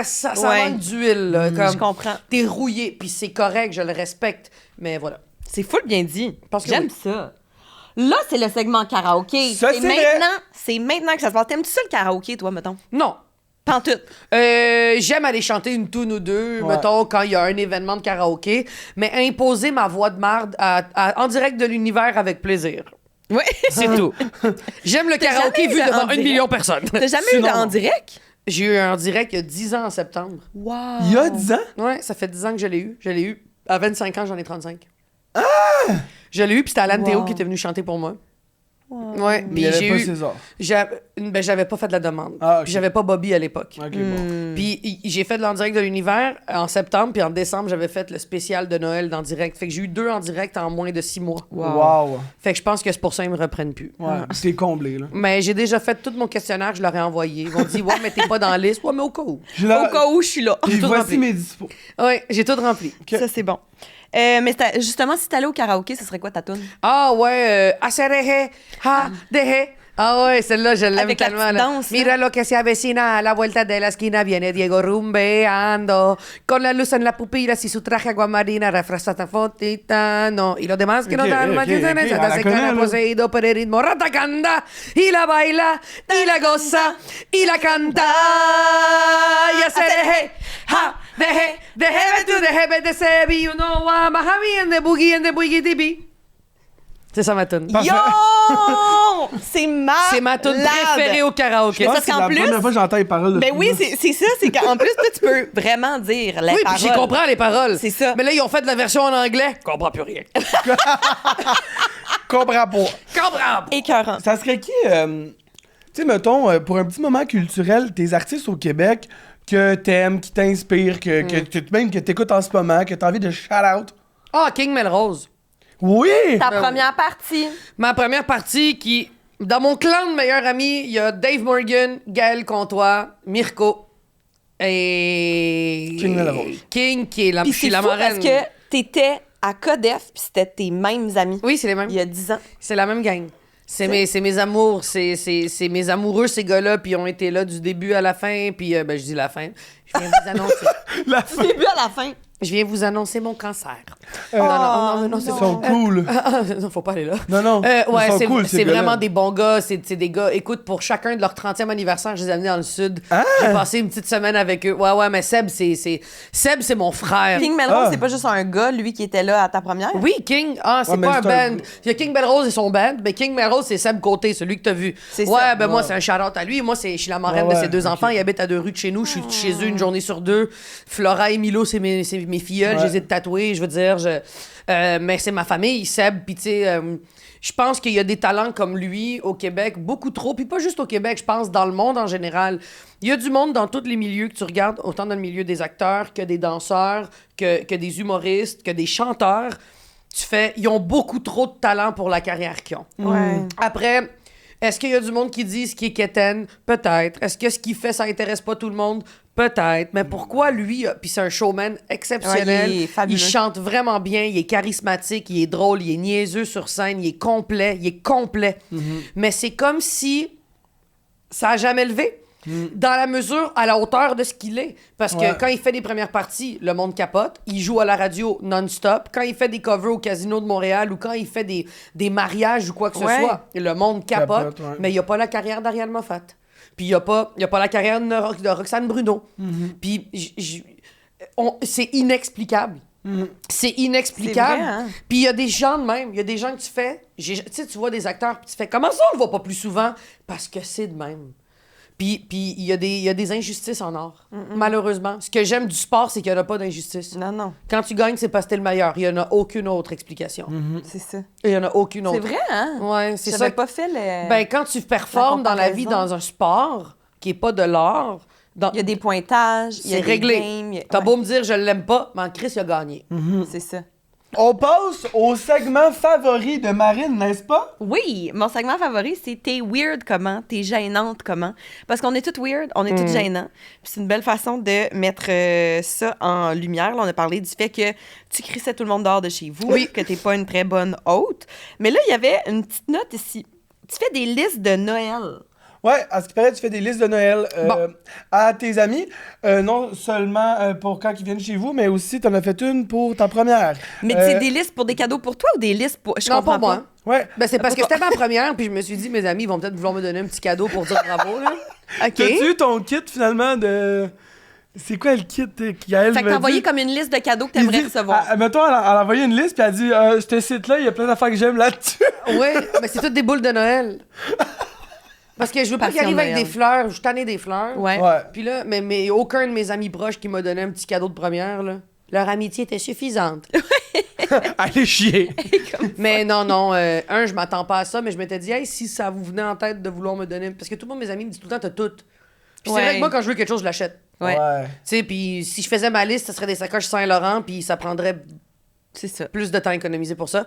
ça Ouais. manque d'huile. Là, comme, Je comprends. T'es rouillé, puis c'est correct, je le respecte. Mais voilà. C'est full bien dit. Parce que J'aime oui. ça. Là, c'est le segment karaoké. Ça, c'est vrai. C'est maintenant que ça se passe. T'aimes-tu ça le karaoké, toi, mettons? Non. Pantoute. J'aime aller chanter une tune ou deux, Ouais. mettons, quand il y a un événement de karaoké, mais imposer ma voix de marde en direct de l'univers avec plaisir. Oui. C'est tout. J'aime le T'as karaoké jamais vu eu devant en 1 direct? million de personnes. T'as jamais eu Sinon, en non. direct? J'ai eu un en direct il y a 10 ans en septembre. Wow. Il y a 10 ans? Ouais, ça fait 10 ans que je l'ai eu. Je l'ai eu. À 25 ans, j'en ai 35. Je l'ai eu, puis c'était Alan Wow. Théo qui était venu chanter pour moi. Ouais, Il puis n'y avait j'ai pas eu... César. J'avais pas fait de la demande. Ah, ok. Puis j'avais pas Bobby à l'époque. Ok, bon. Puis j'ai fait de l'en direct de l'univers en septembre, puis en décembre, j'avais fait le spécial de Noël d'en direct. Fait que j'ai eu 2 en direct en moins de 6 mois. Wow. Fait que je pense que c'est pour ça qu'ils me reprennent plus. Ouais, t'es comblé, là. Mais j'ai déjà fait tout mon questionnaire, je leur ai envoyé. Ils m'ont dit, ouais, mais t'es pas dans la liste. Ouais, mais au cas où. J'ai la- Au cas où je suis là. Puis tout voici rempli. mes dispos. Ouais, j'ai tout rempli. Ça, c'est bon. Mais justement, si t'allais au karaoké, ce serait quoi ta toune? Ah ouais, acereje, ha, deje. Ah ouais, celle-là, je l'aime Avec la tellement. petite là. danse, là. Mira lo que se avecina a la vuelta de la esquina, viene Diego rumbeando, con la luz en la pupila, si su traje aguamarina refresca tan fotitano, y los demás que no Ok, dan ok, maldiciones, ok, hasta la se connais, queda là. poseído por el ritmo, ratacanda, y la baila, y la goza, y la canta, y acereje, ha, deje, deje, tu deje, de sebi, you know, mahabi, and the boogie tipi. C'est ça ma tune. Parfait. Yo! C'est C'est ma tune préférée au karaoké. Je pense parce que c'est qu'en la plus- première fois que j'entends les paroles de Ben ce oui, film-là. c'est ça. C'est qu'en plus, toi, tu peux vraiment dire les Oui, paroles. puis j'y comprends les paroles. C'est ça. Mais là, ils ont fait de la version en anglais. Je comprends plus rien. Comprends pas. Comprends pas. Écœurant. Ça serait qui, tu sais, mettons, pour un petit moment culturel, tes artistes au Québec que t'aimes, qui t'inspirent, même que t'écoutes en ce moment, que t'as envie de shout-out? Ah, King Melrose. Oui! Ta Ben oui. première partie. Ma première partie qui... Dans mon clan de meilleurs amis, il y a Dave Morgan, Gaël Comtois, Mirko et... King Melrose. King, qui est la, Puis je suis c'est la fou marraine. parce que t'étais à Codef, puis c'était tes mêmes amis. Oui, c'est les mêmes. Il y a 10 ans. C'est la même gang. C'est mes amours, c'est mes amoureux, ces gars-là, puis ils ont été là du début à la fin, puis je dis la fin. Je viens vous annoncer. Du début à la fin. Je viens vous annoncer mon cancer. Non, c'est Ils sont cool. non, faut pas aller là. Non. Ouais, Ils sont c'est cool, ces gars-là. vraiment des bons gars. C'est des gars. Écoute, pour chacun de leur 30e anniversaire, je les ai amenés dans le sud. J'ai passé une petite semaine avec eux. Ouais, mais Seb, c'est mon frère. King Melrose, c'est pas juste un gars, lui, qui était là à ta première? Oui, King. C'est Ouais, mais pas un c'est un- band. Il y a King Melrose et son band, mais King Melrose, c'est Seb Côté, celui que t'as vu. C'est ouais, ça. ben moi, c'est un shout-out à lui. Moi, je suis la marraine Ouais, de ses deux ok. enfants. Ils habitent à 2 rues de chez nous. Je suis chez eux une journée sur 2. Flora et Milo, c'est mes filleuls. Ouais. Je les ai tatoués. Je veux dire, mais c'est ma famille, Seb. Puis tu sais, je pense qu'il y a des talents comme lui au Québec, beaucoup trop. Puis pas juste au Québec, je pense dans le monde en général. Il y a du monde dans tous les milieux que tu regardes, autant dans le milieu des acteurs que des danseurs, que des humoristes, que des chanteurs. Ils ont beaucoup trop de talent pour la carrière qu'ils ont. Ouais. Après, est-ce qu'il y a du monde qui dit ce qui est quétaine? Peut-être. Est-ce que ce qu'il fait, ça intéresse pas tout le monde? Peut-être. Mais pourquoi lui, puis c'est un showman exceptionnel, Ouais, il est fabuleux. il chante vraiment bien, il est charismatique, il est drôle, il est niaiseux sur scène, il est complet. Mais c'est comme si ça a jamais levé. Dans la mesure, à la hauteur de ce qu'il est. Parce que Ouais. quand il fait des premières parties, le monde capote. Il joue à la radio non-stop. Quand il fait des covers au Casino de Montréal ou quand il fait des mariages ou quoi que ce Ouais. soit, le monde capote. Capote, ouais. Mais il n'y a pas la carrière d'Ariane Moffat. Puis il n'y a pas la carrière de Roxane Bruno. Puis c'est inexplicable. C'est inexplicable. C'est vrai, hein? Puis il y a des gens de même. Il y a des gens que tu fais... Tu sais, tu vois des acteurs, puis tu fais « Comment ça, on le voit pas plus souvent? » Parce que c'est de même. Puis il y a des injustices en art, malheureusement. Ce que j'aime du sport, c'est qu'il n'y en a pas d'injustice. Non. Quand tu gagnes, c'est parce que t'es le meilleur. Il n'y en a aucune autre explication. C'est ça. Il n'y en a aucune autre. C'est vrai, hein? Ouais, c'est J'avais ça. pas fait le... Ben, quand tu performes dans la vie comparaison. dans un sport qui n'est pas de l'art, Il y a des pointages, il y a c'est des réglé. games, T'as ouais. beau me dire je l'aime pas, mais Chris il a gagné. C'est ça. On passe au segment favori de Marine, n'est-ce pas? Oui, mon segment favori, c'est t'es weird comment, t'es gênante comment. Parce qu'on est toutes weird, on est toutes gênants. Puis c'est une belle façon de mettre ça en lumière. Là, on a parlé du fait que tu crissais tout le monde dehors de chez vous, Oui. que t'es pas une très bonne hôte. Mais là, il y avait une petite note ici. Tu fais des listes de Noël. Ouais, à ce qui paraît, tu fais des listes de Noël Bon. à tes amis, non seulement pour quand ils viennent chez vous, mais aussi t'en as fait une pour ta première. Mais c'est des listes pour des cadeaux pour toi ou des listes pour... Je Non, comprends pas moi. pas. Ouais. Ben, c'est parce que Pourquoi? c'était ma première, puis je me suis dit, mes amis vont peut-être vouloir me donner un petit cadeau pour dire bravo, là. OK. T'as-tu eu ton kit finalement de. C'est quoi le kit qu'elle Fait que t'as envoyé comme une liste de cadeaux que t'aimerais recevoir. Mettons, elle a envoyé une liste, puis elle a dit ce site-là, il y a plein d'affaires que j'aime là-dessus. Oui, mais c'est toutes des boules de Noël. Parce que je veux pas qu'il Passion arrive avec Noël. des fleurs. Je suis tannée des fleurs. Ouais. Ouais. Puis là, mais aucun de mes amis proches qui m'a donné un petit cadeau de première, là. Leur amitié était suffisante. Allez chier. Mais non, je m'attends pas à ça, mais je m'étais dit, hey, si ça vous venait en tête de vouloir me donner. Parce que tout le monde, mes amis, me disent tout le temps, t'as tout. Puis Ouais. c'est vrai que moi, quand je veux quelque chose, je l'achète. Ouais. Tu sais, puis si je faisais ma liste, ça serait des sacoches Saint-Laurent, puis ça prendrait C'est ça. plus de temps économisé pour ça.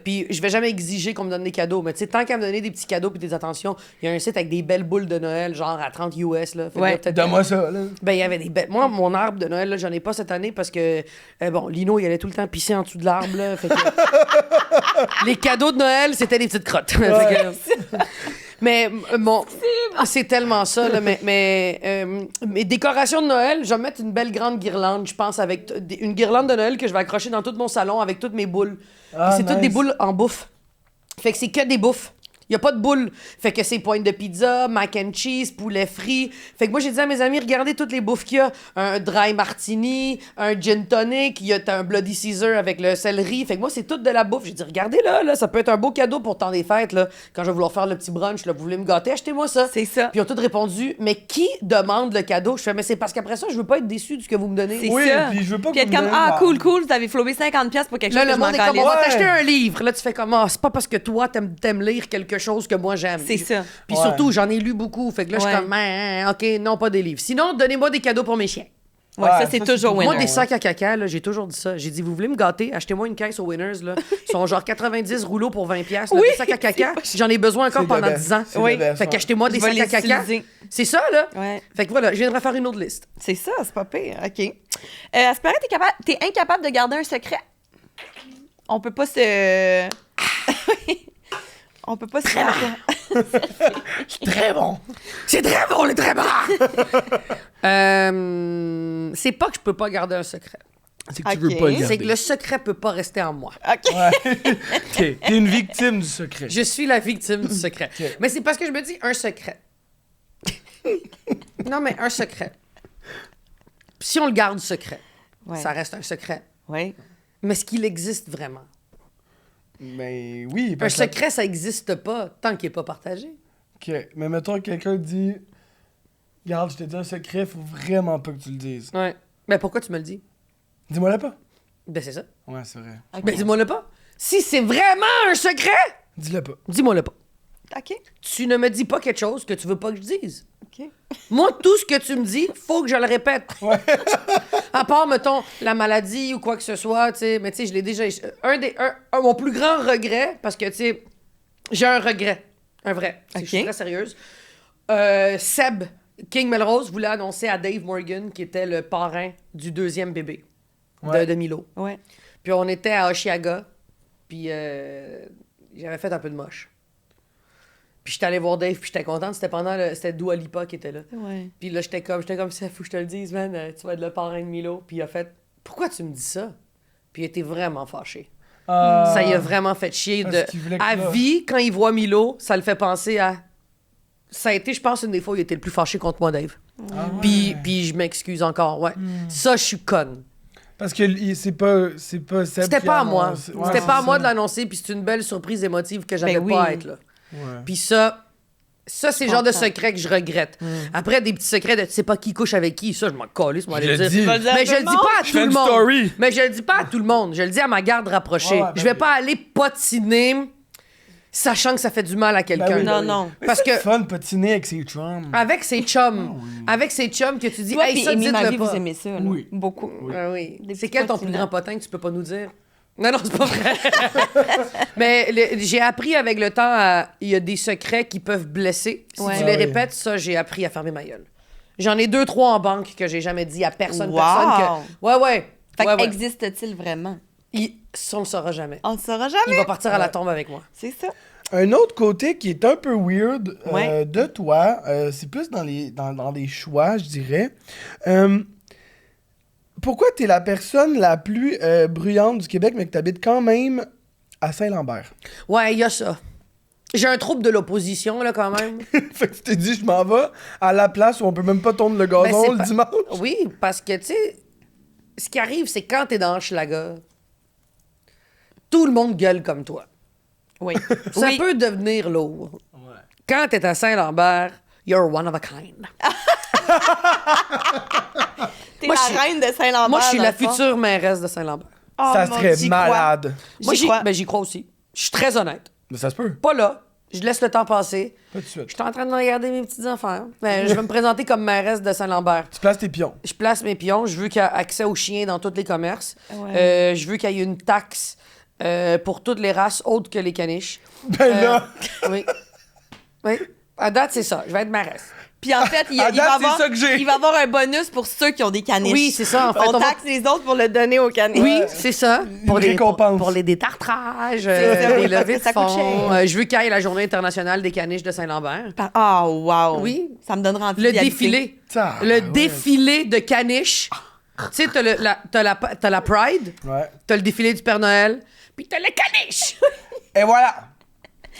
Puis je vais jamais exiger qu'on me donne des cadeaux, mais tu sais, tant qu'à me donner des petits cadeaux puis des attentions, il y a un site avec des belles boules de Noël, genre à 30 US, là. Fait que Ouais. là, peut-être- Donne-moi ça, là. Ben, il y avait des belles... Moi, mon arbre de Noël, là, j'en ai pas cette année parce que, bon, Lino, il allait tout le temps pisser en dessous de l'arbre, là. Fait que... Les cadeaux de Noël, c'était des petites crottes. Fait que- Mais c'est tellement ça, là, mais mes décorations de Noël, je vais mettre une belle grande guirlande, je pense, avec une guirlande de Noël que je vais accrocher dans tout mon salon avec toutes mes boules. Ah, Puis c'est toutes nice. des boules en bouffe. Fait que c'est que des bouffes. Il y a pas de boules. Fait que c'est pointe de pizza, mac and cheese, poulet frit. Fait que moi, j'ai dit à mes amis, regardez toutes les bouffes qu'il y a. Un dry martini, un gin tonic, t'as un Bloody Caesar avec le céleri. Fait que moi, c'est toute de la bouffe. J'ai dit, regardez là, ça peut être un beau cadeau pour le temps des fêtes, là. Quand je vais vouloir faire le petit brunch, là, vous voulez me gâter, achetez-moi ça. C'est ça. Puis ils ont tous répondu, mais qui demande le cadeau? Je fais, mais c'est parce qu'après ça, je veux pas être déçu de ce que vous me donnez. C'est Oui, ça. puis je veux pas Puis que être vous comme, me donnez- cool, vous avez flobé 50$ pour quelque chose Là, que le je m'en monde est comme, calisse. on va Ouais. t'acheter un livre. Là, tu fais comme, c'est pas parce que toi, t'aimes lire quelque chose que moi, j'aime. C'est ça. Puis Ouais. surtout, j'en ai lu beaucoup. Fait que là, je suis Ouais. comme, OK, non, pas des livres. Sinon, donnez-moi des cadeaux pour mes chiens. Ouais, ça, c'est ça, toujours c'est- winner. Moi, des sacs à caca, là, j'ai toujours dit ça. J'ai dit, vous voulez me gâter? Achetez-moi une caisse aux Winners, là. Ils sont genre 90 rouleaux pour 20$. Là, Oui, des sacs à caca. J'en ai besoin encore C'est pendant le best. 10 ans. C'est Oui. le best, Fait ouais. qu'achetez-moi des Je vais sacs à les caca. utiliser. C'est ça, là? Ouais. Fait que voilà, je viendrai faire une autre liste. C'est ça, c'est pas pire. OK. À ce paraît, t'es incapable de garder un secret. On peut pas se... On peut pas se Très Très bon. C'est très bon, le très bon! C'est pas que je peux pas garder un secret. C'est que tu Ok. veux pas le garder. C'est que le secret peut pas rester en moi. OK. Ouais. OK. T'es une victime du secret. Je suis la victime du secret. Ok. Mais c'est parce que je me dis un secret. Non, mais un secret. Si on le garde secret, Ouais. ça reste un secret. Oui. Mais est-ce qu'il existe vraiment? Mais oui. Un parce que- secret, ça existe pas tant qu'il est pas partagé. OK. Mais mettons que quelqu'un dit... Regarde, je te dis un secret, faut vraiment pas que tu le dises. Ouais. Mais pourquoi tu me le dis? Dis-moi-le pas. Ben c'est ça. Ouais, c'est vrai. OK. Ben dis-moi-le pas. Si c'est vraiment un secret, Dis-le pas. dis-moi-le pas. OK. Tu ne me dis pas quelque chose que tu veux pas que je dise. OK. Moi, tout ce que tu me dis, faut que je le répète. Ouais. À part, mettons, la maladie ou quoi que ce soit, tu sais. Mais tu sais, je l'ai déjà... mon plus grand regret, parce que, tu sais, j'ai un regret. Un vrai. Je suis Ok. très sérieuse. Seb, King Melrose, voulait annoncer à Dave Morgan, qui était le parrain du deuxième bébé Ouais. de Milo. Ouais. Puis on était à Oshiaga, puis j'avais fait un peu de moche. Puis j'étais allé voir Dave, puis j'étais contente. C'était Dua Lipa qui était là. Ouais. Puis là, j'étais comme, ça, faut que je te le dise, man, tu vas être le parrain de Milo. Puis il a fait, pourquoi tu me dis ça? Puis il était vraiment fâché. Ça y a vraiment fait chier. Parce qu'il voulait que À là- vie, quand il voit Milo, ça le fait penser à... Ça a été, je pense, une des fois où il était le plus fâché contre moi, Dave. Ah ouais. Puis je m'excuse encore, ouais. Ça, je suis conne. Parce que c'est pas Seb C'était qui pas à moi. annonce. Ouais, C'était c'est pas à moi ça. de l'annoncer, puis c'est une belle surprise émotive que j'avais Ben pas à oui. être là. Ouais. Puis ça c'est le genre de comprends. secret que je regrette. Après, des petits secrets de tu sais pas qui couche avec qui, ça, je m'en calisse, moi, Je aller le le dis. dire. Tu vas Mais je le dis pas à Je tout fais le une monde. story. Mais je le dis pas à tout le monde. Je le dis à ma garde rapprochée. Ouais, ouais, ben je vais oui. pas aller potiner sachant que ça fait du mal à quelqu'un. Ben oui, Non, ben oui. non. Mais Parce c'est que- fun de patiner avec ses chums. Avec ses chums. Avec ses chums que tu dis, Toi hey, et ça, Amy Marie, dites-le vous pas. aimez ça, là? Oui. Beaucoup. Ah oui. Des C'est petits quel ton plus patinants. grand potin que tu peux pas nous dire? Non, non, c'est pas vrai. Mais j'ai appris avec le temps, il y a des secrets qui peuvent blesser. Si Ouais. tu les Ah oui. répètes, ça, j'ai appris à fermer ma gueule. J'en ai 2-3 en banque que j'ai jamais dit à personne. Wow. Personne que... Ouais, ouais. Fait ouais, que ouais. existe-t-il vraiment? Ça, on le saura jamais. On le saura Il jamais. va partir à la tombe avec moi. C'est ça. Un autre côté qui est un peu weird Ouais. de toi, c'est plus dans les choix, je dirais. Pourquoi t'es la personne la plus bruyante du Québec, mais que t'habites quand même à Saint-Lambert? Ouais, il y a ça. J'ai un trouble de l'opposition, là, quand même. Fait que tu t'es dit, je m'en vais à la place où on peut même pas tourner le gazon Ben, c'est le pas- dimanche. Oui, parce que, tu sais, ce qui arrive, c'est quand t'es dans Hochelaga, tout le monde gueule comme toi. Oui. Ça Oui. peut devenir lourd. Quand t'es à Saint-Lambert, you're one of a kind. T'es Moi, la je suis- reine de Saint-Lambert. Moi, je suis dans la le fond. future mairesse de Saint-Lambert. Oh, Ça mon serait Dieu, j'y crois. malade. Moi, J'y crois. j'y crois aussi. Je suis très honnête. Mais ça se peut. Pas là. Je laisse le temps passer. Pas tout de suite. Je suis en train de regarder mes petits enfants. Mais je vais me présenter comme mairesse de Saint-Lambert. Tu places tes pions. Je place mes pions. Je veux qu'il y ait accès aux chiens dans tous les commerces. Ouais. Je veux qu'il y ait une taxe pour toutes les races autres que les caniches. Ben là, Oui. Oui. À date, c'est ça. Je vais être mairesse. Puis en fait, À il date, va c'est avoir, ça que j'ai. il va avoir un bonus pour ceux qui ont des caniches. Oui, c'est ça. En fait, On on va- taxe les autres pour le donner aux caniches. Oui, c'est ça. récompense. Pour les détartrages, C'est ça, oui, les levées de ça coûte fonds. cher. Je veux qu'il y ait la journée internationale des caniches de Saint-Lambert. Ah, wow. Oui. Ça me donnera envie Le d'y habiter. défilé. Ça, Le ouais. défilé de caniches. Tu sais, t'as la Pride, Ouais. t'as le défilé du Père Noël, puis t'as les caniches. Et voilà.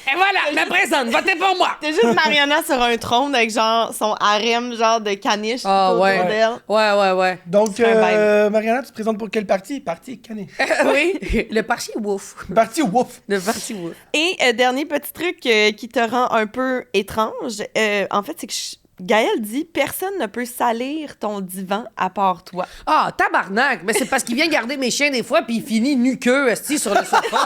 Et voilà, me présente, votez pour moi. C'est juste Mariana sur un trône avec genre son harem genre de caniches Ah, tout ouais. autour d'elle. Ouais. Donc, C'est un Mariana, tu te présentes pour quel parti? Parti Canet. Oui, le parti Wouf. Parti Wouf. Le parti Wouf. Et dernier petit truc qui te rend un peu étrange, en fait, c'est que Gaël dit personne ne peut salir ton divan à part toi. Ah, tabarnak! Mais c'est parce qu'il vient garder mes chiens des fois, puis il finit nu-queue, esti, sur le sofa.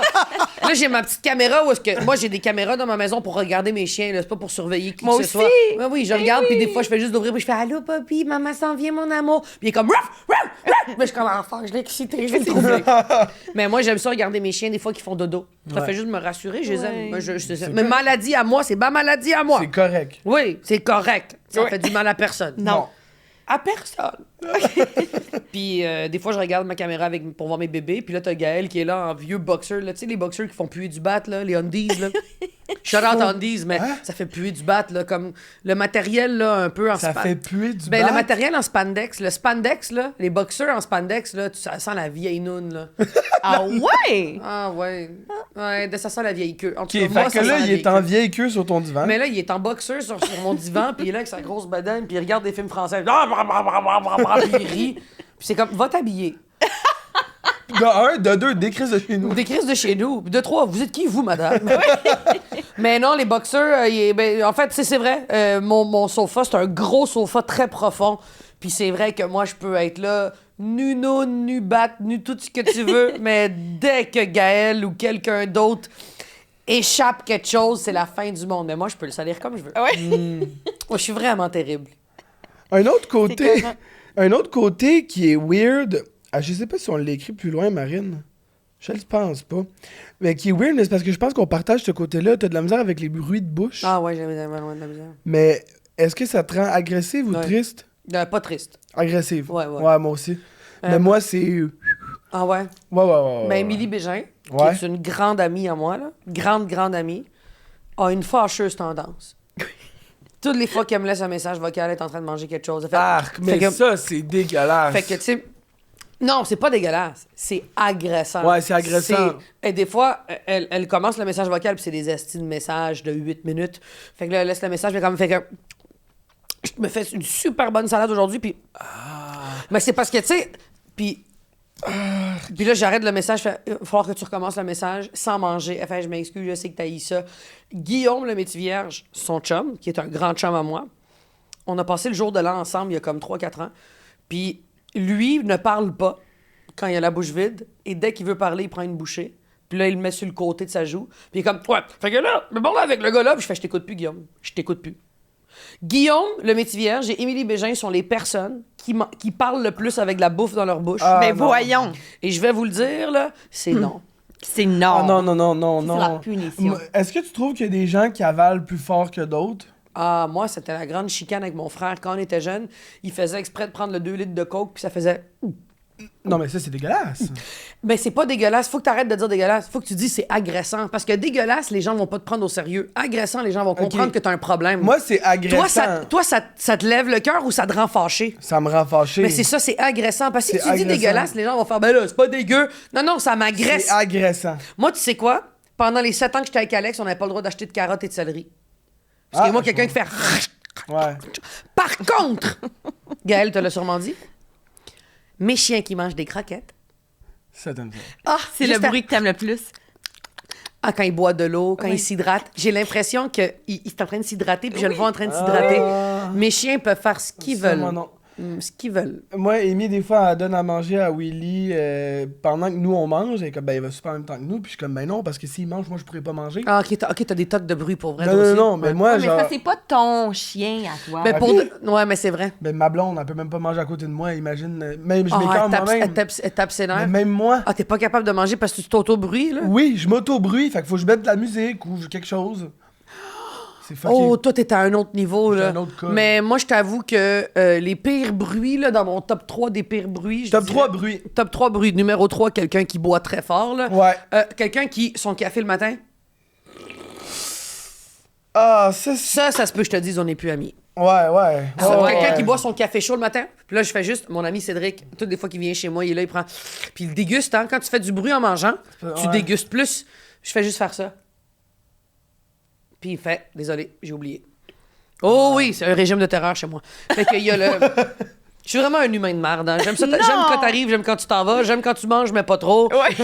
Là, j'ai ma petite caméra où est-ce que... Moi, j'ai des caméras dans ma maison pour regarder mes chiens, là. C'est pas pour surveiller qui Moi que ce aussi! soit. Oui, je regarde, puis des fois, je fais juste d'ouvrir, puis je fais « Allô, papi, maman s'en vient, mon amour! » Puis il est comme « Ruff! Ruff! Ruff! » Mais je suis comme « Enfant, je l'ai excité, je vais le trouver. » Mais moi, j'aime ça regarder mes chiens des fois qui font dodo. Ça Ouais. fait juste me rassurer, je les aime. Ouais. Moi, C'est mais maladie à moi, c'est ma maladie à moi. C'est correct. Oui, c'est correct. Ça Ouais. fait du mal à personne. Non. À personne. Puis des fois, je regarde ma caméra pour voir mes bébés. Puis là, t'as Gaël qui est là en vieux boxeur. Là. Tu sais, les boxeurs qui font puer du bat, là, les undies. Là. Shout out Andy's, mais ça fait puer du bat, là, comme le matériel, là, un peu en Ça fait puer du Ben, bat? le matériel en spandex, là, les boxeurs en spandex, là, ça sent la vieille noune, là. Ah ouais? Ah, ouais. Ouais, ça sent la vieille queue. En tout OK, cas, moi, fait ça que sent là, la il vieille est en queue. vieille queue sur ton divan. Mais là, il est en boxeur sur mon divan, puis il est là avec sa grosse bedaine, puis il regarde des films français, puis il rit. Puis c'est comme, va t'habiller. De un, de deux, des crises de chez nous. Des crises de chez nous. De trois, vous êtes qui, vous, madame? Mais non, les boxeurs, en fait, c'est vrai. Mon sofa, c'est un gros sofa très profond. Puis c'est vrai que moi, je peux être là, nu noun, nu bat, nu tout ce que tu veux. Mais dès que Gaël ou quelqu'un d'autre échappe quelque chose, c'est la fin du monde. Mais moi, je peux le salir comme je veux. Ouais. Moi, je suis vraiment terrible. Un autre côté, écœurant. un autre côté qui est weird, je sais pas si on l'écrit plus loin, Marine. Je le pense pas. Mais qui est weird, mais c'est parce que je pense qu'on partage ce côté-là. T'as de la misère avec les bruits de bouche. Ah ouais, j'avais loin de la misère. Mais est-ce que ça te rend agressive ou Ouais. triste? Pas triste. Agressive. Ouais, ouais. Ouais, moi aussi. Mais moi, c'est... Ah ouais? Ouais. Ben, Émilie Bégin, Ouais. qui est une grande amie à moi, là, grande amie, a une fâcheuse tendance. Toutes les fois qu'elle me laisse un message vocal, elle est en train de manger quelque chose. Elle fait- Arc, mais fait que- ça, c'est dégueulasse. Fait que, tu sais... Non, c'est pas dégueulasse. C'est agressant. Ouais, c'est agressant. Et des fois, elle commence le message vocal, puis c'est des estis de messages de 8 minutes. Fait que là, elle laisse le message, mais comme... Fait que... Je me fais une super bonne salade aujourd'hui, puis... Mais c'est parce que, tu sais... Puis là, j'arrête le message, je fais, il va falloir que tu recommences le message sans manger. Elle fait, je m'excuse, je sais que t'as eu ça. Guillaume, le métier-vierge, son chum, qui est un grand chum à moi, on a passé le jour de l'an ensemble il y a comme 3-4 ans. Puis lui ne parle pas quand il a la bouche vide, et dès qu'il veut parler, il prend une bouchée. Puis là, il le met sur le côté de sa joue. Puis il est comme, ouais, fait que là, mais bon, là, avec le gars-là, puis je fais, je t'écoute plus, Guillaume. Je t'écoute plus. Guillaume, le métier-vierge, et Émilie Bégin sont les personnes qui parlent le plus avec de la bouffe dans leur bouche. Ah, Mais non. voyons. Et je vais vous le dire, là, c'est non. C'est non. Ah non. C'est la punition. Est-ce que tu trouves qu'il y a des gens qui avalent plus fort que d'autres? Ah, moi, c'était la grande chicane avec mon frère. Quand on était jeune, il faisait exprès de prendre le 2 litres de coke, puis ça faisait... Non, mais ça, c'est dégueulasse. Ben, c'est pas dégueulasse. Faut que t'arrêtes de dire dégueulasse. Faut que tu dis c'est agressant. Parce que dégueulasse, les gens vont pas te prendre au sérieux. Agressant, les gens vont comprendre que t'as un problème. Moi, c'est agressant. Toi, ça te lève le cœur ou ça te rend fâché? Ça me rend fâché. Mais c'est ça, c'est agressant. Parce que si C'est tu dis agressant. dégueulasse, les gens vont faire, ben là, c'est pas dégueu. Non, ça m'agresse. C'est agressant. Moi, tu sais quoi? Pendant les 7 ans que j'étais avec Alex, on n'avait pas le droit d'acheter de carottes et de céleri. Parce que moi, quelqu'un qui fait... Ouais. Par contre, Gaël te l'a sûrement dit, mes chiens qui mangent des croquettes. Ça t'aime ça. Ah, C'est le bruit que t'aimes le plus. Ah, quand il boit de l'eau, quand Oui. il s'hydrate, j'ai l'impression qu'il est en train de s'hydrater, puis je le vois en train de s'hydrater. Mes chiens peuvent faire ce qu'ils Ça, veulent. moi, non. Ce qu'ils veulent. Moi, Amy, des fois, elle donne à manger à Willy pendant que nous, on mange. Elle est comme, ben, il va super en même temps que nous. Puis je suis comme, ben non, parce que s'il mange, moi, je pourrais pas manger. Ah, ok, t'as des tocs de bruit pour vrai. non, toi non, aussi. non, mais Ouais. moi, mais genre, ça, c'est pas ton chien à toi. Mais pour Ok. Ouais, mais c'est vrai. ben, ma blonde, elle peut même pas manger à côté de moi. Imagine, même je Ah, m'écarte elle tape- moi-même. elle tape ses Mais nerfs. même moi. Ah, t'es pas capable de manger parce que tu t'auto-bruis, là? Oui, je m'auto-bruit. Fait qu'il faut que je mette de la musique ou quelque chose. C'est fucké. Oh, toi, t'es à un autre niveau, J'étais là. à un autre cas. Mais moi, je t'avoue que les pires bruits, là, dans mon top 3 des pires bruits... je Top dirais- 3 bruits. Top 3 bruits. Numéro 3, quelqu'un qui boit très fort, là. Ouais. Quelqu'un qui... Son café le matin. Ah, ça. Ça se peut, je te dise, on n'est plus amis. Ouais. Quelqu'un qui boit son café chaud le matin. Puis là, je fais juste... Mon ami Cédric, toutes les fois qu'il vient chez moi, il est là, il prend... Puis il déguste, hein. Quand tu fais du bruit en mangeant, tu Ouais. dégustes plus. Je fais juste faire ça. Puis il fait... Désolé, j'ai oublié. Oh oui, c'est un régime de terreur chez moi. Fait qu'il y a le... Je suis vraiment un humain de merde. Hein. J'aime ça. J'aime quand t'arrives, j'aime quand tu t'en vas, j'aime quand tu manges, mais pas trop. Ouais.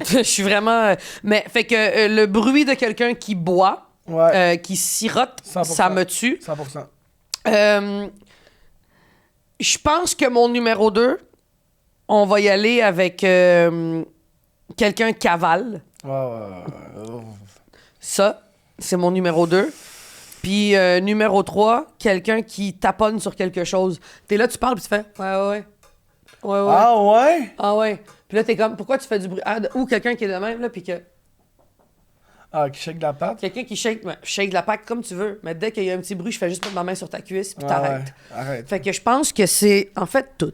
Je suis vraiment... Mais fait que le bruit de quelqu'un qui boit, Ouais. qui sirote, 100%. ça me tue. 100%. Je pense que mon numéro 2, on va y aller avec quelqu'un cavale. Ouais. Ça, c'est mon numéro 2. Puis numéro 3, quelqu'un qui taponne sur quelque chose. T'es là, tu parles, puis tu fais ouais. Ah ouais? Ah ouais. Puis là, t'es comme, pourquoi tu fais du bruit? Ou quelqu'un qui est de même, là, puis que... Ah, qui shake de la patte? Quelqu'un qui shake la patte comme tu veux, mais dès qu'il y a un petit bruit, je fais juste mettre ma main sur ta cuisse, puis Ouais, t'arrêtes. ouais, arrête. Fait que je pense que c'est, en fait, tout.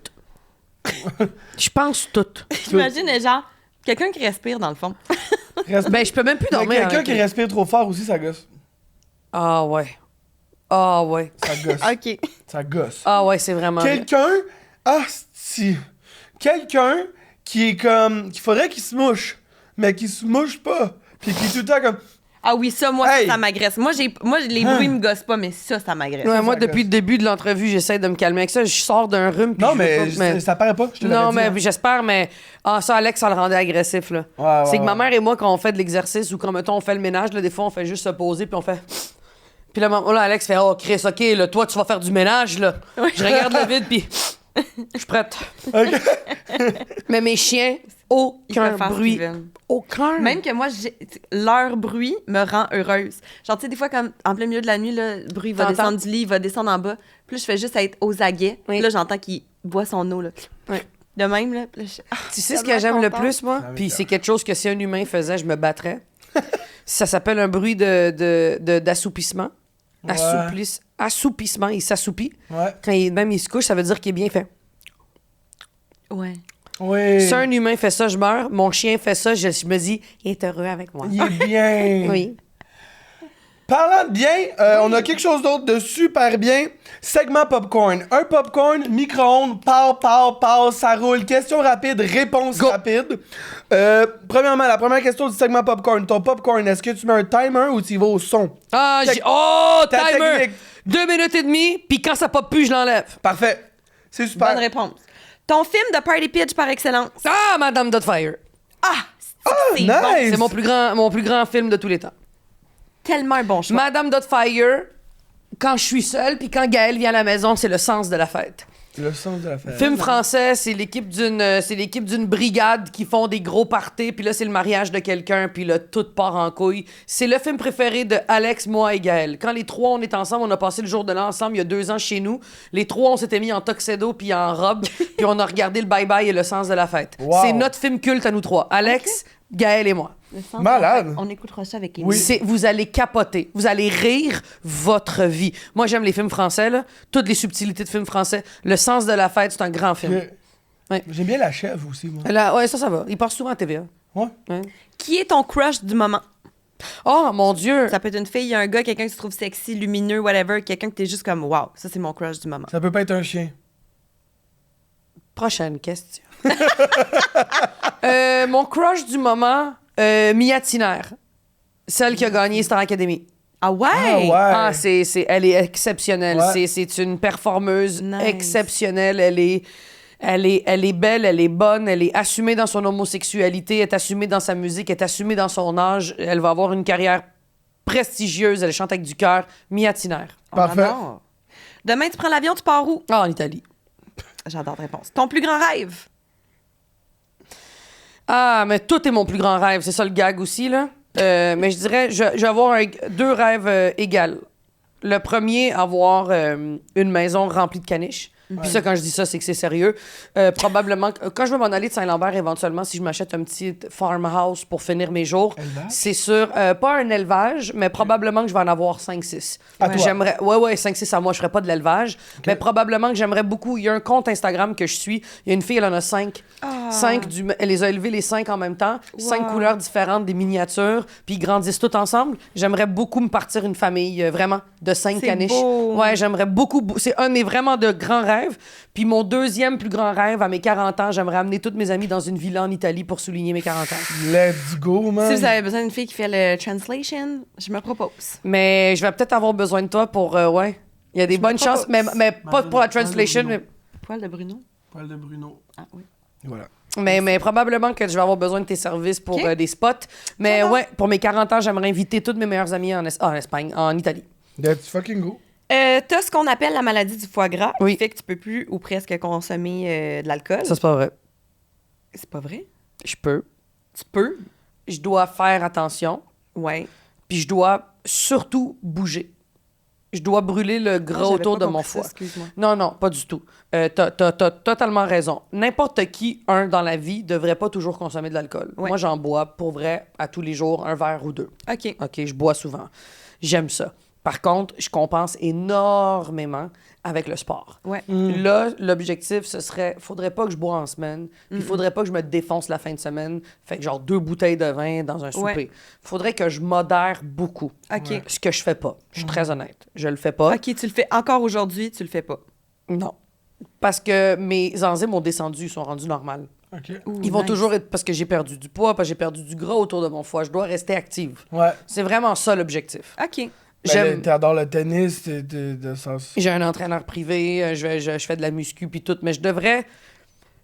Je pense tout. J'imagine, genre, quelqu'un qui respire dans le fond. Ben, je peux même plus dormir. Quelqu'un avec qui lui. respire trop fort aussi, ça gosse. Ah ouais. Ah ouais. Ça gosse. OK. Ça gosse. Ah ouais, c'est vraiment... Quelqu'un... Ah, si. Quelqu'un qui est comme... qu'il faudrait qu'il se mouche, mais qui se mouche pas. Puis qui est tout le temps comme... Ah oui, ça, moi, Hey! ça m'agresse. Moi, les bruits me gossent pas, mais ça m'agresse. Ouais, moi, ça depuis gosse. le début de l'entrevue, j'essaie de me calmer avec ça. Je sors d'un rhume. puis Non, je veux mais, pas- ça paraît pas. Je te l'avais Non, dit, mais hein. j'espère, mais... Ah, ça, Alex, ça le rendait agressif, là. Ouais, C'est que ouais. ma mère et moi, quand on fait de l'exercice ou quand, mettons, on fait le ménage, là, des fois, on fait juste se poser, puis on fait... Puis là, là, Alex fait « Oh, Chris, OK, là, toi, tu vas faire du ménage, là. » Je regarde le vide, puis... Je suis prête. Ok. Mais mes chiens, Ils aucun peuvent faire ce bruit. qu'ils veulent. Aucun. Même que moi, leur bruit me rend heureuse. Genre, tu sais, des fois, comme en plein milieu de la nuit, là, le bruit va T'entends? descendre du lit, il va descendre en bas. Puis là, je fais juste être aux aguets. Oui. Puis là, j'entends qu'il boit son eau, là. Oui. De même, là. Puis là, Tu sais ce que tellement j'aime le contente. plus, moi? Ah oui, Puis ça. c'est quelque chose que si un humain faisait, je me battrais. Ça s'appelle un bruit d'assoupissement. Ouais. Assoupissement, il s'assoupit. Ouais. Quand il se couche, ça veut dire qu'il est bien fait. Ouais. Oui. Si un humain fait ça, je meurs. Mon chien fait ça, je me dis, il est heureux avec moi. Il est bien. Oui. Parlant de bien, on a quelque chose d'autre de super bien. Segment popcorn. Un popcorn, micro-ondes, pow, ça roule. Question rapide, réponse Go. rapide. Premièrement, la première question du segment popcorn. Ton popcorn, est-ce que tu mets un timer ou tu y vas au son? Ah, Tec- oh, ta timer! technique. 2 minutes et demie, puis quand ça pop plus, je l'enlève. Parfait. C'est super. Bonne réponse. Ton film de Party Pitch par excellence. Ah, Madame Dotfire. C'est nice. bon. C'est mon plus grand film de tous les temps. Tellement un bon choix. Madame Dotfire, quand je suis seule, puis quand Gaël vient à la maison, c'est le sens de la fête. Le sens de la fête. Film français, c'est l'équipe d'une brigade qui font des gros parties, puis là, c'est le mariage de quelqu'un, puis là, tout part en couille. C'est le film préféré de Alex, moi et Gaël. Quand les trois, on est ensemble, on a passé le jour de l'an ensemble il y a 2 ans chez nous. Les trois, on s'était mis en tuxedo puis en robe, puis on a regardé le bye-bye et le sens de la fête. Wow. C'est notre film culte à nous trois. Alex, Gaël et moi. Le sens Malade. de la fête. On écoutera ça avec Oui. Émilie. Vous allez capoter. Vous allez rire votre vie. Moi, j'aime les films français, là. Toutes les subtilités de films français. Le sens de la fête, c'est un grand film. Ouais. J'aime bien la chèvre aussi, moi. Là, ouais, ça va. Il part souvent à TVA. Ouais. Ouais. Qui est ton crush du moment? Oh, mon Dieu! Ça peut être une fille, un gars, quelqu'un que tu trouves sexy, lumineux, whatever, quelqu'un que t'es juste comme, wow, ça c'est mon crush du moment. Ça peut pas être un chien. Prochaine question. Mon crush du moment, Mia Tiner. Celle qui a gagné Star Academy. Ah ouais? Ah ouais. Ah, elle est exceptionnelle. Ouais. C'est une performeuse Nice. exceptionnelle. Elle est belle, elle est bonne, elle est assumée dans son homosexualité, elle est assumée dans sa musique, elle est assumée dans son âge. Elle va avoir une carrière prestigieuse, elle chante avec du cœur. Mia Tiner. On Parfait. adore. Demain, tu prends l'avion, tu pars où? Ah, en Italie. J'adore ta réponse. Ton plus grand rêve? Ah, mais tout est mon plus grand rêve. C'est ça le gag aussi, là. Mais je dirais, je vais avoir 2 rêves égales. Le premier, avoir une maison remplie de caniches. Puis ça, quand je dis ça, c'est que c'est sérieux. Probablement, quand je vais m'en aller de Saint-Lambert, éventuellement, si je m'achète un petit farmhouse pour finir mes jours, Élevage? c'est sûr, pas un élevage, mais probablement que je vais en avoir 5-6. À toi? J'aimerais, ouais, 5-6 à moi, je ferais pas de l'élevage, mais probablement que j'aimerais beaucoup. Il y a un compte Instagram que je suis, il y a une fille, elle en a 5. Elle les a élevés les 5 en même temps, 5 Wow. couleurs différentes, des miniatures, puis ils grandissent tous ensemble. J'aimerais beaucoup me partir une famille, vraiment, de 5 C'est caniches. beau. Ouais, j'aimerais beaucoup. C'est un de mes vraiment de grands rêves. Puis mon deuxième plus grand rêve, à mes 40 ans, j'aimerais amener toutes mes amies dans une villa en Italie pour souligner mes 40 ans. Let's go, man. Si vous avez besoin d'une fille qui fait le translation, je me propose. Mais je vais peut-être avoir besoin de toi pour. Ouais. Il y a des bonnes propose. chances, mais pas pour la translation. Bruno. Poil de Bruno? Poil de Bruno. Ah oui. Voilà. Mais probablement que je vais avoir besoin de tes services pour Ok. des spots. Mais Ça va. ouais, pour mes 40 ans, j'aimerais inviter toutes mes meilleures amies en Espagne, en Italie. Let's fucking go. T'as ce qu'on appelle la maladie du foie gras, Oui. qui fait que tu peux plus ou presque consommer de l'alcool. Ça, c'est pas vrai. C'est pas vrai? Je peux. Tu peux? Je dois faire attention. Ouais. Puis je dois surtout bouger. Je dois brûler le gras j'avais autour pas de mon compris ça, foie. excuse-moi. Non, pas du tout. T'as totalement raison. N'importe qui, dans la vie, devrait pas toujours consommer de l'alcool. Ouais. Moi, j'en bois, pour vrai, à tous les jours, un verre ou 2. OK. OK, je bois souvent. J'aime ça. Par contre, je compense énormément avec le sport. Ouais. Là, l'objectif, ce serait, faudrait pas que je bois en semaine, puis faudrait pas que je me défonce la fin de semaine, fait que genre 2 bouteilles de vin dans un souper. Ouais. Faudrait que je modère beaucoup. OK. Ce que je fais pas. Je suis très honnête. Je le fais pas. OK, tu le fais encore aujourd'hui, tu le fais pas. Non. Parce que mes enzymes ont descendu, ils sont rendus normales. OK. Ils vont nice. toujours être parce que j'ai perdu du poids, parce que j'ai perdu du gras autour de mon foie. Je dois rester active. Ouais. C'est vraiment ça l'objectif. OK. J'aime. T'adores le tennis, de sens. J'ai un entraîneur privé, je fais de la muscu puis tout, mais je devrais.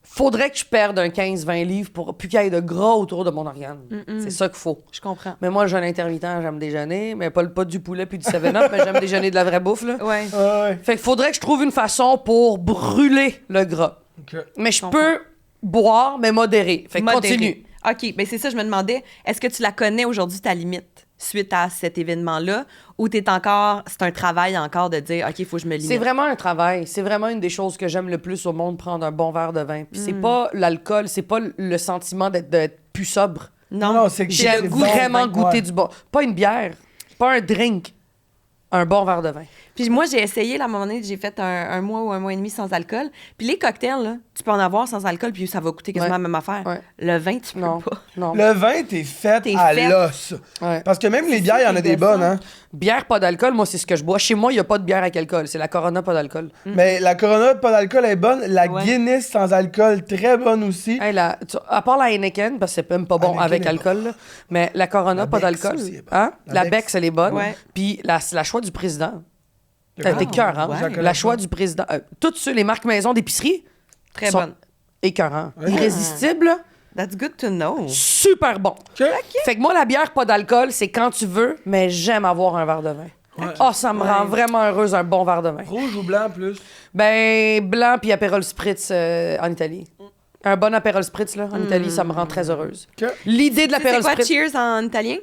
Faudrait que je perde un 15-20 livres pour plus qu'il y ait de gras autour de mon organe. C'est ça qu'il faut. Je comprends. Mais moi, jeune intermittent, j'aime déjeuner, mais pas du poulet puis du 7-Up, mais j'aime déjeuner de la vraie bouffe, là. Ouais. Ouais. Fait qu'il faudrait que je trouve une façon pour brûler le gras. OK. Mais je peux boire, mais modéré. Fait que Modéré. continue. OK, ben c'est ça, je me demandais, est-ce que tu la connais aujourd'hui, ta limite, suite à cet événement-là, ou c'est un travail encore de dire, OK, il faut que je me limite? C'est vraiment un travail. C'est vraiment une des choses que j'aime le plus au monde, prendre un bon verre de vin. Puis c'est pas l'alcool, c'est pas le sentiment d'être plus sobre. Non, c'est que J'aime c'est bon, vraiment ouais. goûter du bon. Pas une bière, pas un drink, un bon verre de vin. Puis moi, j'ai essayé, là, à un moment donné, j'ai fait un mois ou un mois et demi sans alcool. Puis les cocktails, là, tu peux en avoir sans alcool, puis ça va coûter quasiment la même affaire. Ouais. Le vin, tu peux Non, pas. non. Le vin, t'es fait T'es à fait. l'os. Ouais. Parce que même les bières, il y en a des décevant. bonnes, hein. Bière, pas d'alcool, moi, c'est ce que je bois. Chez moi, il n'y a pas de bière avec alcool. C'est la Corona, pas d'alcool. Mais la Corona, pas d'alcool, est bonne. La Ouais. Guinness sans alcool, très bonne aussi. Hey, à part la Heineken, parce que c'est même pas bon Heineken avec est alcool, là, mais la Corona, La pas Beck's d'alcool. aussi est bonne. Hein? La La Beck's. Beck's, elle est bonne. Ouais. Puis la choix du président. Le T'as quoi? été cœur, hein? ouais. J'en connais La choix pas. du président. Toutes ceux, les marques maison d'épicerie, Très sont bonne. écœurants. Ouais. Irrésistibles, là, That's good to know. super bon. OK. Fait que moi, la bière, pas d'alcool, c'est quand tu veux, mais j'aime avoir un verre de vin. Ouais. Oh, ça me rend vraiment heureuse, un bon verre de vin. Rouge ou blanc, plus? Ben, blanc puis Aperol Spritz en Italie. Un bon Aperol Spritz, là, en Italie, ça me rend très heureuse. OK. L'idée de Tu sais, c'est l'Aperol quoi Spritz... cheers en italien?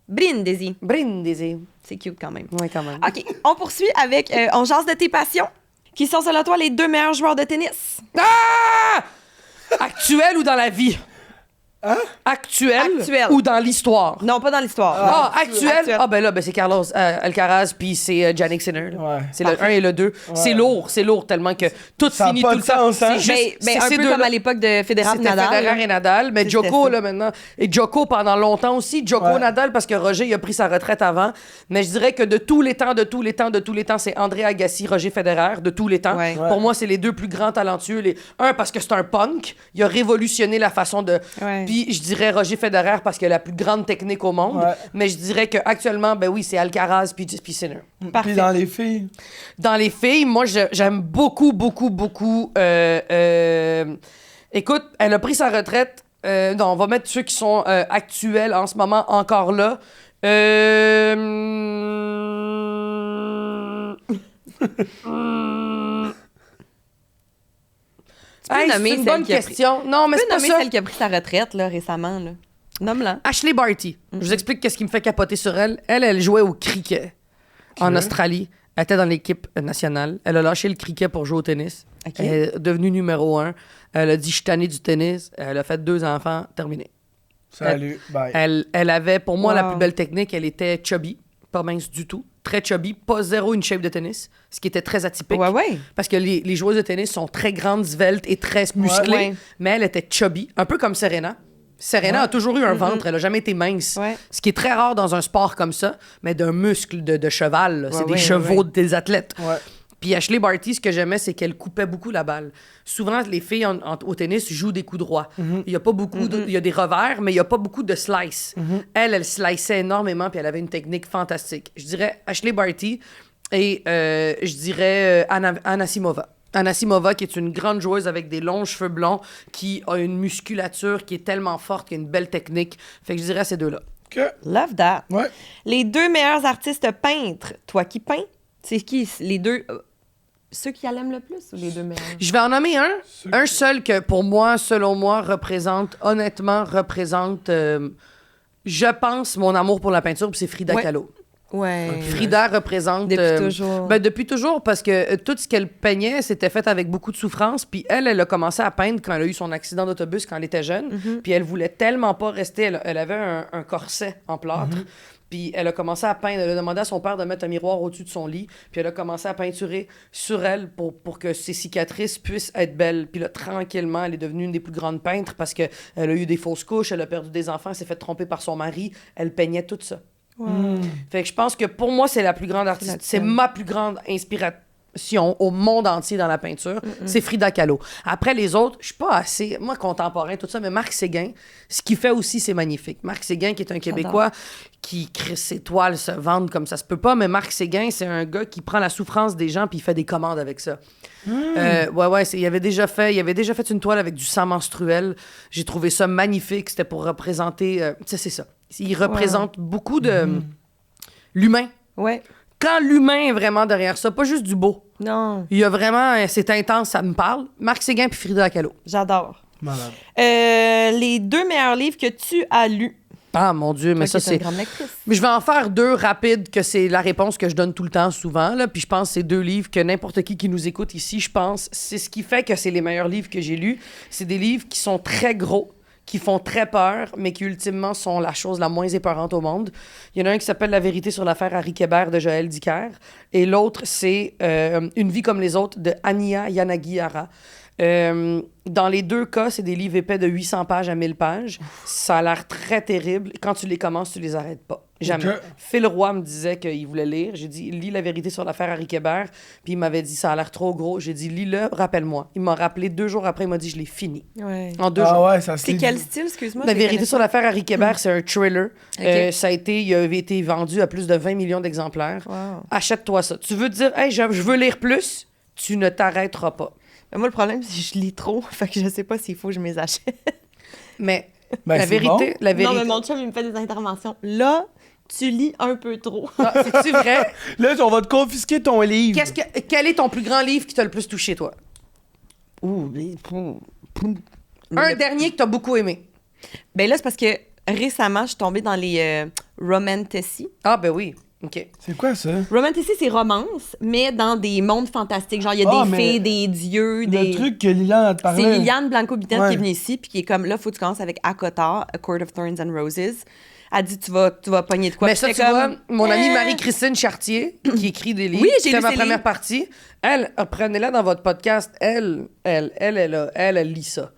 Brindisi. Brindisi. C'est cute quand même. Oui, quand même. OK, on poursuit avec On jase de tes passions. Qui sont selon toi les 2 meilleurs joueurs de tennis? Ah! Actuel ou dans la vie? Hein? Actuel, Actuel. ou dans l'histoire? Non, pas dans l'histoire. Ah, actuel? Actuel. Ah, ben là, ben c'est Carlos Alcaraz, puis c'est Jannik Sinner. là. Ouais. C'est le 1 et le 2. C'est lourd tellement que tout Ça a finit pas tout de le temps. sens, hein? Ben, c'est un ces peu deux-là. comme à l'époque de Federer et C'était Nadal. Federer là. et Nadal, mais C'était Djoko, ça. là, maintenant. Et Djoko, pendant longtemps aussi. Djoko, Ouais. Nadal, parce que Roger, il a pris sa retraite avant. Mais je dirais que de tous les temps, c'est André Agassi, Roger Federer, de tous les temps. Ouais. Pour moi, c'est les 2 plus grands talentueux. Un, parce que c'est un punk. Il a révolutionné la façon de... Ouais. Puis je dirais Roger Federer, parce qu'il a la plus grande technique au monde. Ouais. Mais je dirais qu'actuellement, ben oui, c'est Alcaraz puis Sinner. Parfait. Puis dans les filles. Dans les filles, moi, j'aime beaucoup. Écoute, elle a pris sa retraite. Non, on va mettre ceux qui sont actuels en ce moment encore là. peux nommer c'est une celle bonne qui a pris- question. Non, mais Tu c'est peux pas nommer ça. celle qui a pris sa retraite là, récemment. Là. Nomme-la. Ashley Barty. Je vous explique qu'est-ce qui me fait capoter sur elle. Elle jouait au cricket en Australie. Elle était dans l'équipe nationale. Elle a lâché le cricket pour jouer au tennis. OK. Elle est devenue numéro 1. Elle a dit, je suis tannée du tennis. Elle a fait 2 enfants. Terminé. Salut. Bye. Elle avait, pour moi, la Wow. plus belle technique. Elle était chubby. Pas mince du tout. Très chubby. Pas zéro une shape de tennis. Ce qui était très atypique. Ouais. Parce que les joueuses de tennis sont très grandes, sveltes et très musclées. Ouais. Mais elle était chubby. Un peu comme Serena. Serena a toujours eu un ventre, elle a jamais été mince. Ouais. Ce qui est très rare dans un sport comme ça, mais d'un muscle de cheval. là. C'est des ouais, chevaux des athlètes. Ouais. Puis Ashley Barty, ce que j'aimais, c'est qu'elle coupait beaucoup la balle. Souvent, les filles au tennis jouent des coups droits. Il y a pas beaucoup il y a des revers, mais il y a pas beaucoup de slice. Elle sliceait énormément, puis elle avait une technique fantastique. Je dirais Ashley Barty et je dirais Anasimova. Anasimova, qui est une grande joueuse avec des longs cheveux blonds, qui a une musculature qui est tellement forte, qui a une belle technique. Fait que je dirais ces 2-là. OK. Love that. Ouais. Les 2 meilleurs artistes peintres. Toi qui peins, c'est qui les 2... ceux qui l'aiment le plus ou les 2 meilleurs? Je vais en nommer un seul que, pour moi, selon moi, représente, je pense, mon amour pour la peinture, puis c'est Frida Ouais. Kahlo. Ouais. Frida représente... Depuis toujours. Ben, depuis toujours, parce que tout ce qu'elle peignait, c'était fait avec beaucoup de souffrance. Puis elle a commencé à peindre quand elle a eu son accident d'autobus quand elle était jeune. Puis elle voulait tellement pas rester... Elle avait un corset en plâtre. Puis elle a commencé à peindre. Elle a demandé à son père de mettre un miroir au-dessus de son lit. Puis elle a commencé à peinturer sur elle pour que ses cicatrices puissent être belles. Puis là, tranquillement, elle est devenue une des plus grandes peintres parce qu'elle a eu des fausses couches, elle a perdu des enfants, elle s'est fait tromper par son mari. Elle peignait tout ça. Fait que je pense que pour moi, c'est la plus grande artiste. C'est ma plus grande inspiration au monde entier dans la peinture, c'est Frida Kahlo. Après les autres, je suis pas assez, moi, contemporain, tout ça, mais Marc Séguin, ce qu'il fait aussi, c'est magnifique. Marc Séguin, qui est un Québécois qui crée ses toiles se vendent comme ça se peut pas, mais Marc Séguin, c'est un gars qui prend la souffrance des gens puis il fait des commandes avec ça. Il avait déjà fait une toile avec du sang menstruel. J'ai trouvé ça magnifique. C'était pour représenter, c'est ça. Il représente beaucoup de l'humain. Ouais. Quand l'humain est vraiment derrière ça, pas juste du beau. Non. Il y a vraiment, c'est intense, ça me parle. Marc Séguin puis Frida Kahlo. J'adore. Malade. Les 2 meilleurs livres que tu as lus. Ah, mon Dieu, mais Toi ça, qui es c'est... une grande lectrice. Mais je vais en faire 2 rapides, que c'est la réponse que je donne tout le temps, souvent. Là. Puis je pense que c'est 2 livres que n'importe qui nous écoute ici, je pense, c'est ce qui fait que c'est les meilleurs livres que j'ai lus. C'est des livres qui sont très gros, qui font très peur, mais qui ultimement sont la chose la moins épeurante au monde. Il y en a un qui s'appelle La vérité sur l'affaire Harry Kébert de Joël Dicker, et l'autre, c'est Une vie comme les autres de Ania Yanagihara. Dans les 2 cas, c'est des livres épais de 800 pages à 1000 pages. Ça a l'air très terrible. Quand tu les commences, tu les arrêtes pas. Jamais. Okay. Phil Roy me disait qu'il voulait lire. J'ai dit, lis La vérité sur l'affaire Harry Kébert. Puis il m'avait dit, ça a l'air trop gros. J'ai dit, lis-le, rappelle-moi. Il m'a rappelé 2 jours après, il m'a dit, je l'ai fini. Ouais. En 2 jours. Ouais, ça se C'est lit. quel style, excuse-moi? La je les vérité connais sur pas. l'affaire Harry Kébert, c'est un thriller. Ok. Il avait été vendu à plus de 20 millions d'exemplaires. Wow. Achète-toi ça. Tu veux dire, hey, je veux lire plus, tu ne t'arrêteras pas. Mais moi, le problème, c'est que je lis trop. Fait que je sais pas s'il faut que je me les achète. Mais Ben, la c'est vérité, bon. la vérité. Non, mais mon chum, il me fait des interventions. Là, tu lis un peu trop. Ah, c'est-tu vrai? Là, on va te confisquer ton livre. Quel est ton plus grand livre qui t'a le plus touché, toi? Un dernier que t'as beaucoup aimé. Ben là, c'est parce que récemment, je suis tombée dans les romantasy. Ah, ben oui. OK. C'est quoi ça? Romantasy, c'est romance, mais dans des mondes fantastiques. Genre, il y a Ah, des mais fées, des dieux, Le des... truc que Liliane a te parlé. C'est Liliane Blanco-Bitten Ouais. qui est venue ici, puis qui est comme, là, faut que tu commences avec Akotar, A Court of Thorns and Roses. Elle dit, tu vas pogner de quoi. Mais Puis ça, tu j'étais vois, comme, mon amie Marie-Christine Chartier, qui écrit des livres, Oui, j'ai c'était lu ma ses première livres. partie. Elle, prenez-la dans votre podcast. Elle lit ça.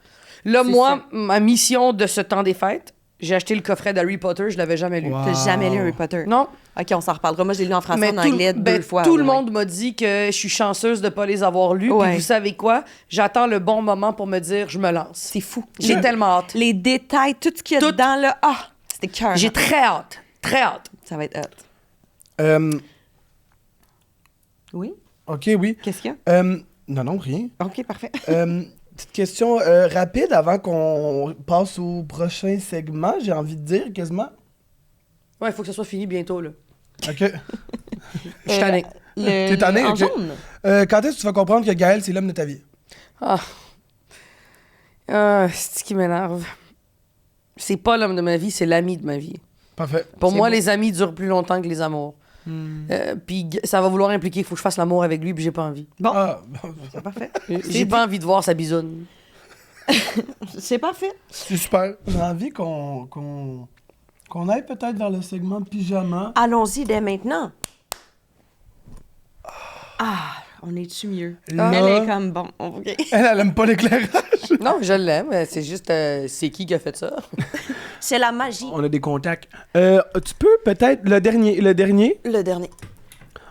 Là, C'est moi, ça. ma mission de ce temps des fêtes, j'ai acheté le coffret d'Harry Potter, je l'avais jamais lu. Wow. T'as jamais lu Harry Potter? Non, OK, on s'en reparlera. Moi, je l'ai lu en français, mais en anglais, deux fois. tout le ouais. monde m'a dit que je suis chanceuse de pas les avoir lus. Ouais. Puis vous savez quoi? J'attends le bon moment pour me dire je me lance. C'est fou. J'ai tellement hâte. Les détails, tout ce qu'il y a Tout. dedans, là, c'était cœur. J'ai très hâte. Très hâte. Ça va être hot. Oui? OK, oui. Qu'est-ce qu'il y a? Non, rien. OK, parfait. Petite question rapide avant qu'on passe au prochain segment, j'ai envie de dire quasiment. Ouais, il faut que ce soit fini bientôt, là. OK. Je suis tanné. T'es tanné, En ok. jaune? Quand est-ce que tu vas comprendre que Gaël, c'est l'homme de ta vie? C'est ce qui m'énerve. C'est pas l'homme de ma vie, c'est l'ami de ma vie. Parfait. Pour C'est moi, beau. les amis durent plus longtemps que les amours. Puis ça va vouloir impliquer qu'il faut que je fasse l'amour avec lui, puis j'ai pas envie. Bon, Ah, c'est parfait. J'ai pas envie de voir sa bisoune. C'est parfait. c'est super. On a envie qu'on aille peut-être vers le segment pyjama. Allons-y dès maintenant. Ah, on est-tu mieux? Là- Elle est comme bon. OK. Elle aime pas l'éclairage. Non, je l'aime. C'est juste, c'est qui a fait ça? C'est la magie. On a des contacts. Tu peux peut-être le dernier. Le dernier.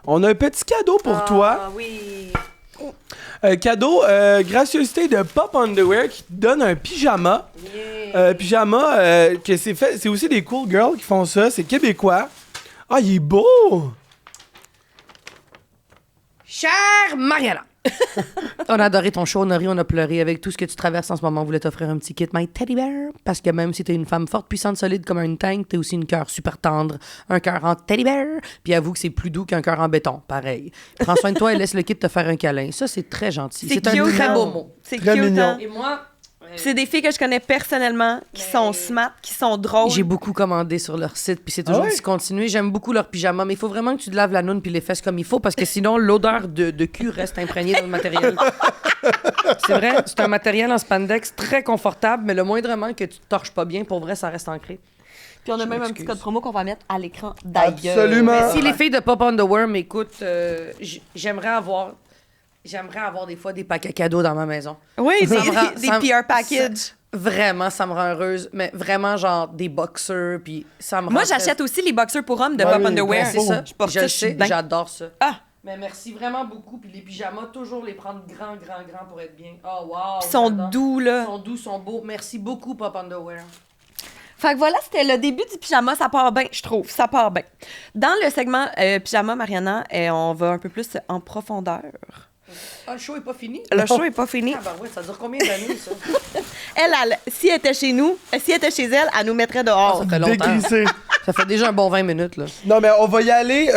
On a un petit cadeau pour toi. Ah oui. Cadeau, gracieuseté de Pop Underwear qui te donne un pyjama. Pyjama, que c'est fait. C'est aussi des cool girls qui font ça. C'est québécois. Ah, il est beau! Chère Mariana! On a adoré ton show, on a ri, on a pleuré. Avec tout ce que tu traverses en ce moment, on voulait t'offrir un petit kit My Teddy Bear. Parce que même si t'es une femme forte, puissante, solide comme une tank, t'es aussi une cœur super tendre. Un cœur en Teddy Bear. Puis avoue que c'est plus doux qu'un cœur en béton. Pareil. Prends soin de toi et laisse le kit te faire un câlin. Ça, c'est très gentil. C'est un cute, très hein? beau mot. C'est Très cute, mignon. hein? Et moi, C'est des filles que je connais personnellement, qui sont smart, qui sont drôles. j'ai beaucoup commandé sur leur site, puis c'est toujours Ah ouais? discontinué. J'aime beaucoup leur pyjama, mais il faut vraiment que tu te laves la noune puis les fesses comme il faut, parce que sinon, l'odeur de cul reste imprégnée dans le matériel. C'est vrai, c'est un matériel en spandex très confortable, mais le moindrement que tu te torches pas bien, pour vrai, ça reste ancré. Puis on a Je même un m'excuse. petit code promo qu'on va mettre à l'écran d'ailleurs. Absolument. Mais si les filles de Pop Underwear m'écoutent, j'aimerais avoir des fois des paquets cadeaux dans ma maison. Oui, Ça me rend- des ça me- PR packages. Vraiment, ça me rend heureuse. Mais vraiment, genre, des boxers, puis ça me rend... Moi, j'achète aussi les boxers pour hommes de Ouais, Pop oui, Underwear. C'est ça, Je porte je ça, le je suis sais, bien. j'adore ça. Ah, Mais merci vraiment beaucoup. Puis les pyjamas, toujours les prendre grand pour être bien. Oh, wow! ils sont j'adore. doux, là. Ils sont doux, sont beaux. Merci beaucoup, Pop Underwear. Fait que voilà, c'était le début du pyjama. Ça part bien, je trouve. Ça part bien. Dans le segment pyjama, Mariana, on va un peu plus en profondeur. Ah, le show est pas fini? Le show est pas fini. Ah, ben ouais, ça dure combien d'années, ça? Elle, si elle était chez nous, si elle était chez elle, elle nous mettrait dehors. Ça fait longtemps. Décrissé. Ça fait déjà un bon 20 minutes, là. Non, mais on va y aller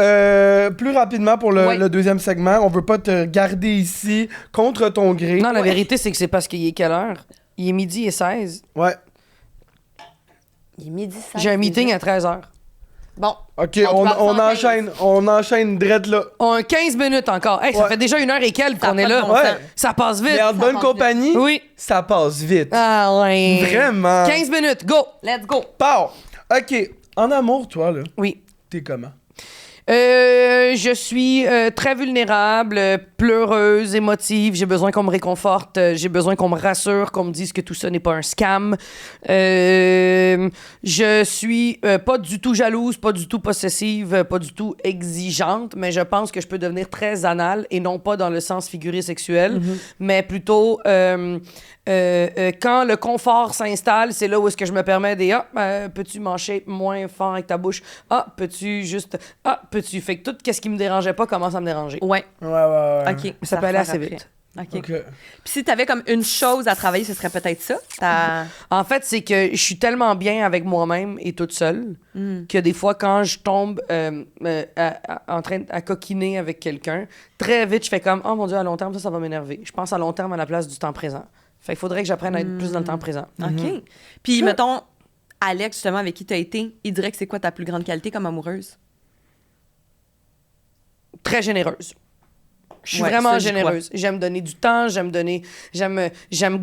plus rapidement pour Ouais. le deuxième segment. On veut pas te garder ici contre ton gré. Non, la vérité, c'est que c'est parce qu'il est quelle heure? Il est midi et 16. Ouais. Il est midi 16. J'ai un meeting déjà. à 13h. Bon. OK, On te on parle enchaîne. On enchaîne direct là. On a 15 minutes encore. Hey, ça Ouais. fait déjà 1 heure et quelques Ça a qu'on est pas de là. bon Ouais. sens. Ça passe vite. Mais en Ça bonne passe compagnie, Oui. ça passe vite. Ah ouais. Vraiment. 15 minutes, go! Let's go. Pau. OK. En amour, toi, là, Oui. t'es comment? Je suis très vulnérable, pleureuse, émotive. J'ai besoin qu'on me réconforte. J'ai besoin qu'on me rassure, qu'on me dise que tout ça n'est pas un scam. Je suis pas du tout jalouse, pas du tout possessive, pas du tout exigeante, mais je pense que je peux devenir très anale et non pas dans le sens figuré sexuel, mais plutôt quand le confort s'installe, c'est là où est-ce que je me permets des peux-tu mâcher moins fort avec ta bouche? Peux-tu juste peux-tu? Fait que tout ce qui me dérangeait pas commence à me déranger. Ouais. Ouais. OK. Ça peut aller assez repart vite. après. OK. OK. Puis si t'avais comme une chose à travailler, ce serait peut-être ça. En fait, c'est que je suis tellement bien avec moi-même et toute seule que des fois, quand je tombe en train à coquiner avec quelqu'un, très vite, je fais comme « Oh mon Dieu, à long terme, ça va m'énerver. » Je pense à long terme à la place du temps présent. Fait qu'il faudrait que j'apprenne à être plus dans le temps présent. OK. Puis, mettons, Alex, justement, avec qui tu as été, il dirait que c'est quoi ta plus grande qualité comme amoureuse? Très généreuse. Je suis Ouais, vraiment ça, j'y généreuse. J'aime donner du temps, j'aime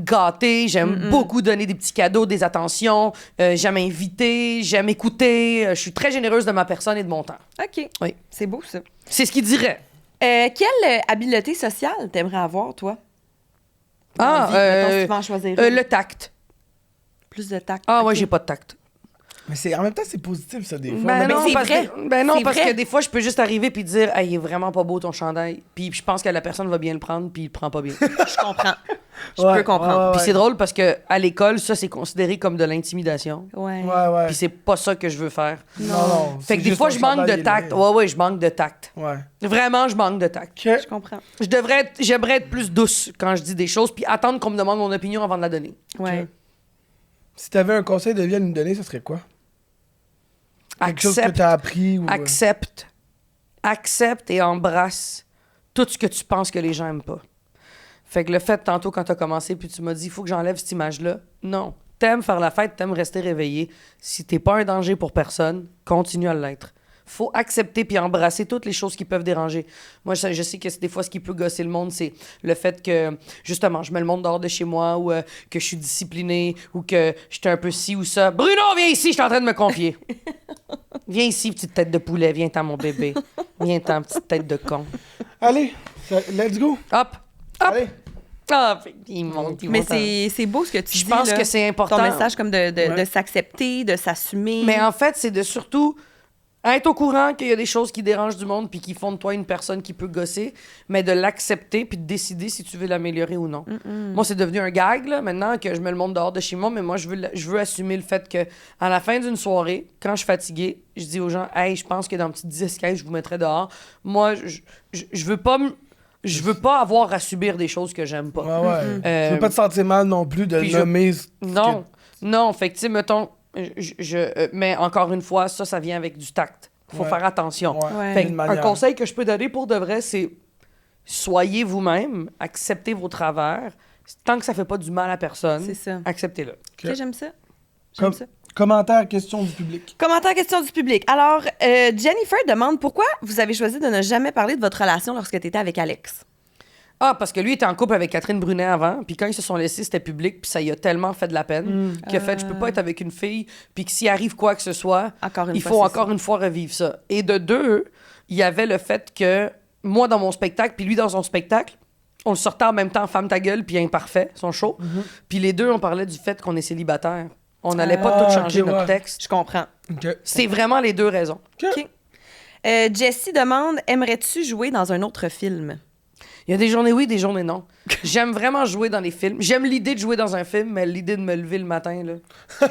gâter, j'aime beaucoup donner des petits cadeaux, des attentions, j'aime inviter, j'aime écouter. Je suis très généreuse de ma personne et de mon temps. OK. Oui. C'est beau, ça. C'est ce qu'il dirait. Quelle habileté sociale t'aimerais avoir, toi? Dans la vie, mettons, si tu vas en choisir une. Le tact. Plus de tact. Ah OK. ouais, j'ai pas de tact. Mais en même temps, c'est positif, ça, des fois. Ben mais non, c'est parce vrai. que, ben non, C'est parce vrai. que des fois, je peux juste arriver puis dire hey, il est vraiment pas beau ton chandail. Puis je pense que la personne va bien le prendre puis il le prend pas bien. Je comprends. Je Ouais, peux comprendre. ouais, Puis c'est drôle parce que à l'école, ça c'est considéré comme de l'intimidation. Ouais. Ouais. Puis c'est pas ça que je veux faire. Non. Fait que des fois, je manque de tact. Ouais, je manque de tact. Ouais. Vraiment, je manque de tact. OK. Je comprends. J'aimerais être plus douce quand je dis des choses puis attendre qu'on me demande mon opinion avant de la donner. Ouais. Si t'avais un conseil de vie à nous donner, ce serait quoi? Quelque chose que t'as appris ou... Accepte et embrasse tout ce que tu penses que les gens aiment pas. Fait que le fait, tantôt, quand t'as commencé, puis tu m'as dit, il faut que j'enlève cette image-là. Non. T'aimes faire la fête, t'aimes rester réveillé. Si t'es pas un danger pour personne, continue à l'être. Faut accepter puis embrasser toutes les choses qui peuvent déranger. Moi, je sais que des fois, ce qui peut gosser le monde, c'est le fait que, justement, je mets le monde dehors de chez moi ou que je suis disciplinée ou que j'étais un peu ci ou ça. Bruno, viens ici, je suis en train de me confier. Viens ici, petite tête de poulet. Viens-t'en, mon bébé. Viens-t'en, petite tête de con. Allez, let's go. Hop! Allez. Ah, il monte, il Mais monte. c'est beau ce que tu dis. Je pense là. que c'est important. Ton message comme de s'accepter, de s'assumer. Mais en fait, c'est de surtout être au courant qu'il y a des choses qui dérangent du monde puis qui font de toi une personne qui peut gosser, mais de l'accepter puis de décider si tu veux l'améliorer ou non. Moi, c'est devenu un gag, là, maintenant que je me le montre dehors de chez moi, mais moi, je veux assumer le fait que à la fin d'une soirée, quand je suis fatiguée, je dis aux gens « Hey, je pense que dans une petite 10-15, je vous mettrai dehors. » Moi, je veux pas avoir à subir des choses que j'aime pas. Ouais. Tu veux pas te sentir mal non plus de puis nommer... Non, fait que, tu sais, mettons, mais encore une fois, ça vient avec du tact. Faut Ouais. faire attention. Ouais. Fait que D'une un manière. conseil que je peux donner pour de vrai, c'est soyez vous-même, acceptez vos travers. Tant que ça fait pas du mal à personne, C'est ça. acceptez-le. OK, j'aime ça. J'aime ça. Commentaire, question du public. Commentaire, question du public. Alors, Jennifer demande pourquoi vous avez choisi de ne jamais parler de votre relation lorsque tu étais avec Alex. Ah, parce que lui était en couple avec Catherine Brunet avant, puis quand ils se sont laissés, c'était public, puis ça y a tellement fait de la peine qu'il a fait, je peux pas être avec une fille, puis que s'il arrive quoi que ce soit, il faut encore une fois revivre ça. Et de deux, il y avait le fait que moi dans mon spectacle, puis lui dans son spectacle, on le sortait en même temps, Femme ta gueule, puis Imparfait, son show. Puis les deux, on parlait du fait qu'on est célibataire. On n'allait pas tout changer notre texte. Je comprends. OK. C'est vraiment les deux raisons. OK. Jessie demande, aimerais-tu jouer dans un autre film? Il y a des journées oui, des journées non. J'aime vraiment jouer dans les films. J'aime l'idée de jouer dans un film, mais l'idée de me lever le matin, là...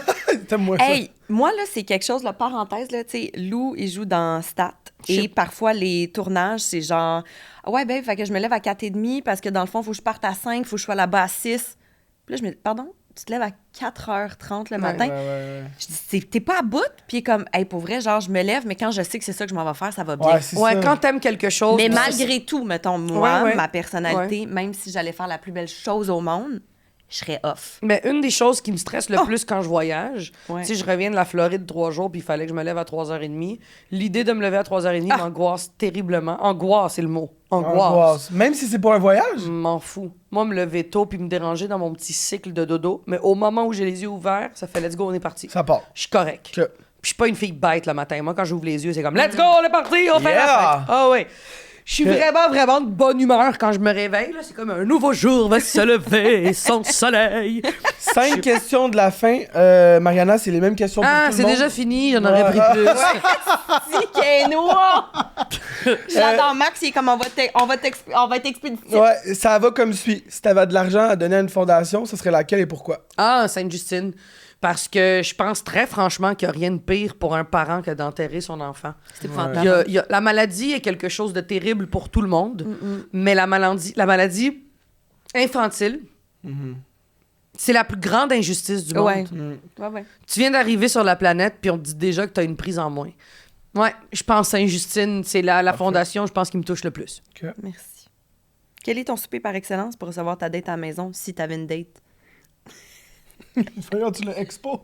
T'aimes-moi ça. Hey, moi, là, c'est quelque chose, la parenthèse, là, tu sais, Lou, il joue dans Stat. Et parfois, les tournages, c'est genre, ouais, ben, fait que je me lève à 4h30 parce que dans le fond, il faut que je parte à 5, il faut que je sois là-bas à 6. Puis là, je me dis, pardon, tu te lèves à 4h30 le matin? Ouais. Je dis, t'es pas à bout? Puis il est comme, hey, pour vrai, genre, je me lève, mais quand je sais que c'est ça que je m'en vais faire, ça va bien. Ouais, c'est ça. quand t'aimes quelque chose... Mais puis malgré tout, mettons, moi, Ouais. ma personnalité, même si j'allais faire la plus belle chose au monde, je serais off. Mais une des choses qui me stresse le plus quand je voyage, Ouais. si je reviens de la Floride 3 jours puis il fallait que je me lève à 3h30, l'idée de me lever à 3h30 m'angoisse terriblement. Angoisse, c'est le mot. Angoisse. Même si c'est pour un voyage? M'en fous. Moi, me lever tôt puis me déranger dans mon petit cycle de dodo, mais au moment où j'ai les yeux ouverts, ça fait let's go, on est parti. Ça part. Je suis correct. OK. Puis je suis pas une fille bête le matin. Moi, quand j'ouvre les yeux, c'est comme let's go, on est parti, on fait la Yeah! fête. Ah ouais. Je suis vraiment de bonne humeur quand je me réveille. Là. C'est comme un nouveau jour va se lever, son soleil. 5 questions de la fin. Mariana, c'est les mêmes questions pour tout Ah, le c'est monde. déjà fini, j'en aurais pris plus. Si, qui est noir! J'adore Max, il est comme, on va être expéditif. Ouais, ça va comme suit. Si t'avais de l'argent à donner à une fondation, ce serait laquelle et pourquoi? Ah, Sainte-Justine. Parce que je pense très franchement qu'il n'y a rien de pire pour un parent que d'enterrer son enfant. C'est épouvantable. La maladie est quelque chose de terrible pour tout le monde, mais la maladie infantile, c'est la plus grande injustice du monde. Ouais. Tu viens d'arriver sur la planète, puis on te dit déjà que tu as une prise en moins. Ouais, je pense Sainte-Justine, c'est la fondation, je pense, qui me touche le plus. Merci. Quel est ton souper par excellence pour recevoir ta date à la maison si t'avais une date? Voyons, tu le exposes.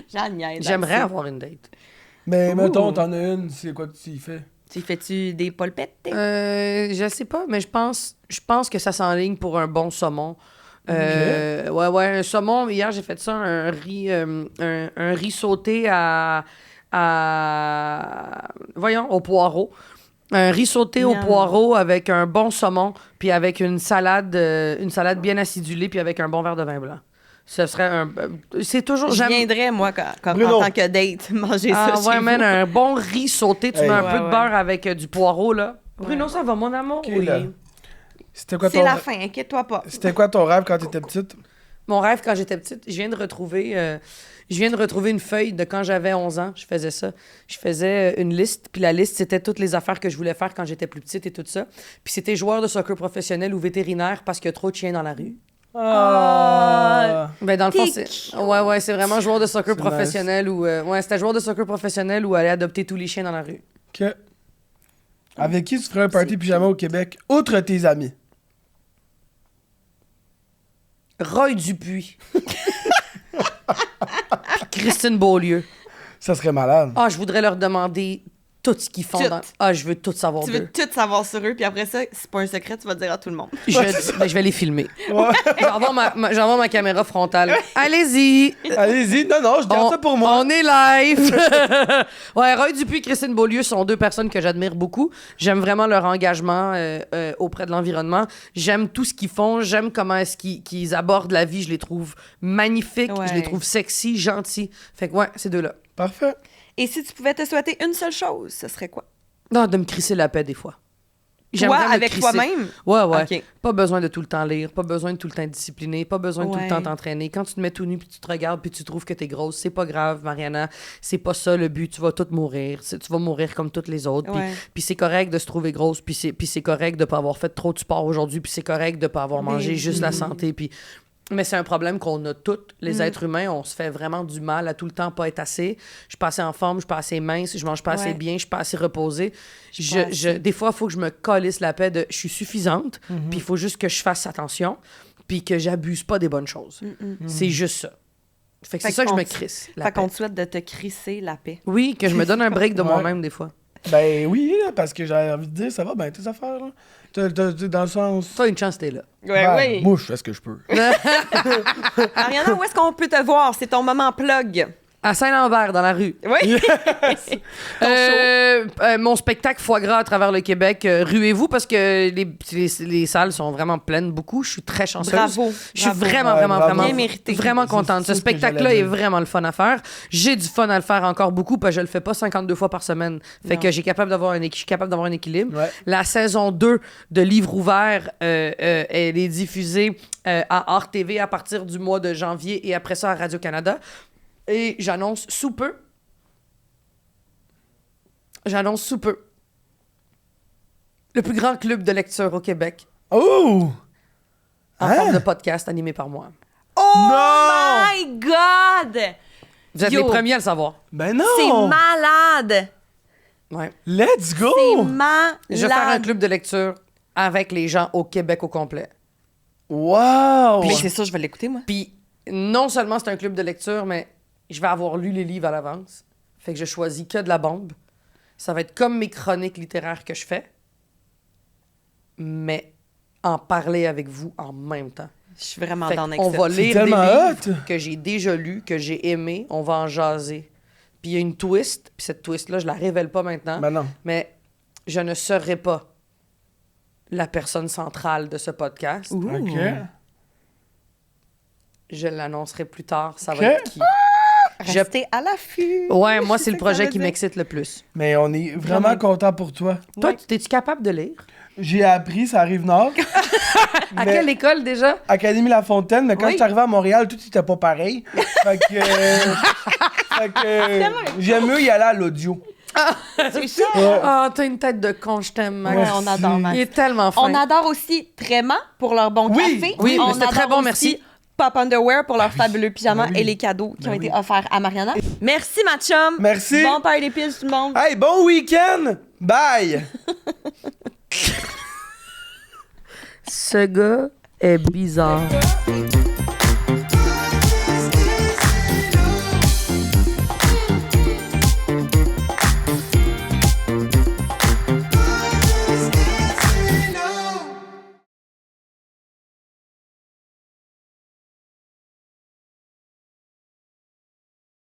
J'aimerais avoir une date. Mais mettons, t'en as une, c'est quoi que tu y fais? Tu fais-tu des polpettes? Je sais pas, mais je pense que ça s'enligne pour un bon saumon. Ouais, un saumon. Hier, j'ai fait ça, un riz sauté au poireau. Un riz sauté au poireau avec un bon saumon, puis avec une salade bien acidulée, puis avec un bon verre de vin blanc. Ce serait c'est toujours... Je viendrais, moi, en tant que date, manger ça chez vous. Un bon riz sauté, tu mets un peu de ouais. beurre avec du poireau, là. Bruno, ça va, mon amour? Ok, Oui. là. C'était quoi C'est la fin, inquiète-toi pas. C'était quoi ton rêve quand t'étais petite? Mon rêve quand j'étais petite, je viens de retrouver une feuille de quand j'avais 11 ans. Je faisais ça. Je faisais une liste, puis la liste, c'était toutes les affaires que je voulais faire quand j'étais plus petite et tout ça. Puis c'était joueur de soccer professionnel ou vétérinaire parce qu'il y a trop de chiens dans la rue. Ben dans le fond, c'est vraiment joueur de soccer professionnel ou c'était joueur de soccer professionnel ou aller adopter tous les chiens dans la rue. OK. Avec qui tu ferais un party pyjama au Québec, outre tes amis? Roy Dupuis. Puis Christine Beaulieu. Ça serait malade. Ah, je voudrais leur demander tout ce qu'ils font. Tout. Je veux tout savoir Tu d'eux. veux tout savoir sur eux, puis après ça, c'est pas un secret, tu vas le dire à tout le monde. Je vais les filmer. J'envoie ma caméra frontale. Allez-y. Allez-y. Non, je garde ça pour moi. On est live. Ouais, Roy Dupuis et Christine Beaulieu sont deux personnes que j'admire beaucoup. J'aime vraiment leur engagement auprès de l'environnement. J'aime tout ce qu'ils font. J'aime comment est-ce qu'ils abordent la vie. Je les trouve magnifiques. Ouais. Je les trouve sexy, gentils. Fait que ouais, ces deux-là. Parfait. Et si tu pouvais te souhaiter une seule chose, ce serait quoi? Non, de me crisser la paix des fois. Toi, J'aimerais me avec crisser. toi-même? Ouais. OK. Pas besoin de tout le temps lire, pas besoin de tout le temps être discipliné, pas besoin de tout le Ouais. temps t'entraîner. Quand tu te mets tout nu puis tu te regardes puis tu trouves que t'es grosse, c'est pas grave, Mariana. C'est pas ça le but. Tu vas tout mourir. Tu vas mourir comme toutes les autres. Ouais. Puis c'est correct de se trouver grosse. Puis c'est correct de pas avoir fait trop de sport aujourd'hui. Puis c'est correct de pas avoir mangé juste la santé. Puis... Mais c'est un problème qu'on a tous, les êtres humains. On se fait vraiment du mal à tout le temps pas être assez. Je suis pas assez en forme, je suis pas assez mince, je mange pas assez bien, je suis pas assez reposée. Des fois, il faut que je me calisse la paix de je suis suffisante, puis il faut juste que je fasse attention, puis que j'abuse pas des bonnes choses. C'est juste ça. Fait que c'est ça que je me crisse. Fait qu'on te souhaite de te crisser la paix. Oui, que je me donne un break de Ouais. moi-même des fois. Ben oui, là, parce que j'avais envie de dire, ça va, ben tes affaires, là. Dans le sens... Toi, une chance, t'es là. Ouais, Moi, je fais ce que je peux. Mariana, où est-ce qu'on peut te voir? C'est ton moment plug. À Saint-Lambert, dans la rue. Oui. Mon spectacle Foie gras à travers le Québec, ruez-vous parce que les salles sont vraiment pleines, beaucoup. Je suis très chanceuse. Bravo. Je suis Bravo. vraiment, Ouais, vraiment, bravo. vraiment, Bien mérité. vraiment contente. C'est Ce ce que spectacle-là j'allais est dire. vraiment le fun à faire. J'ai du fun à le faire encore beaucoup parce que je le fais pas 52 fois par semaine. Fait que je suis capable d'avoir un équilibre. Ouais. La saison 2 de Livre ouvert, elle est diffusée à Art TV à partir du mois de janvier et après ça à Radio-Canada. Et j'annonce sous peu le plus grand club de lecture au Québec Oh! en Hein? forme de podcast animé par moi. Oh Non! my God! Vous êtes Yo. les premiers à le savoir. Ben non! C'est malade! Ouais. Let's go! C'est malade! Je vais faire un club de lecture avec les gens au Québec au complet. Wow! Mais c'est ça, je vais l'écouter, moi. Puis non seulement c'est un club de lecture, mais je vais avoir lu les livres à l'avance. Fait que je choisis que de la bombe. Ça va être comme mes chroniques littéraires que je fais, mais en parler avec vous en même temps. Je suis vraiment Fait dans qu'on va C'est lire des tellement livres hot. que j'ai déjà lus, que j'ai aimés, on va en jaser. Puis il y a une twist, puis cette twist-là, je la révèle pas maintenant, Ben non. mais je ne serai pas la personne centrale de ce podcast. OK. Je l'annoncerai plus tard, ça Ok. va être qui. Restez à l'affût. Ouais, moi, c'est le que ça projet veut qui dire. m'excite le plus. Mais on est vraiment content pour toi. Toi, Ouais. t'es-tu capable de lire? J'ai appris, ça arrive nord. À Mais- quelle école déjà? Académie La Fontaine, mais quand Oui. je suis arrivé à Montréal, tout était pas pareil. Fait que, j'aime mieux y aller à l'audio. C'est ça. Ah, t'as une tête de con, je t'aime, Max. Ouais, on adore, Max. Il est tellement fin. On adore aussi Tréma pour leur bon Oui, café. oui, On mais c'était très adore bon, aussi merci. Pop Underwear pour leurs fabuleux pyjamas Ben oui. et les cadeaux qui Ben ont été oui. offerts à Mariana. Merci, ma chum. Merci. Bon party piles, tout le monde. Hey, bon week-end! Bye! Ce gars est bizarre.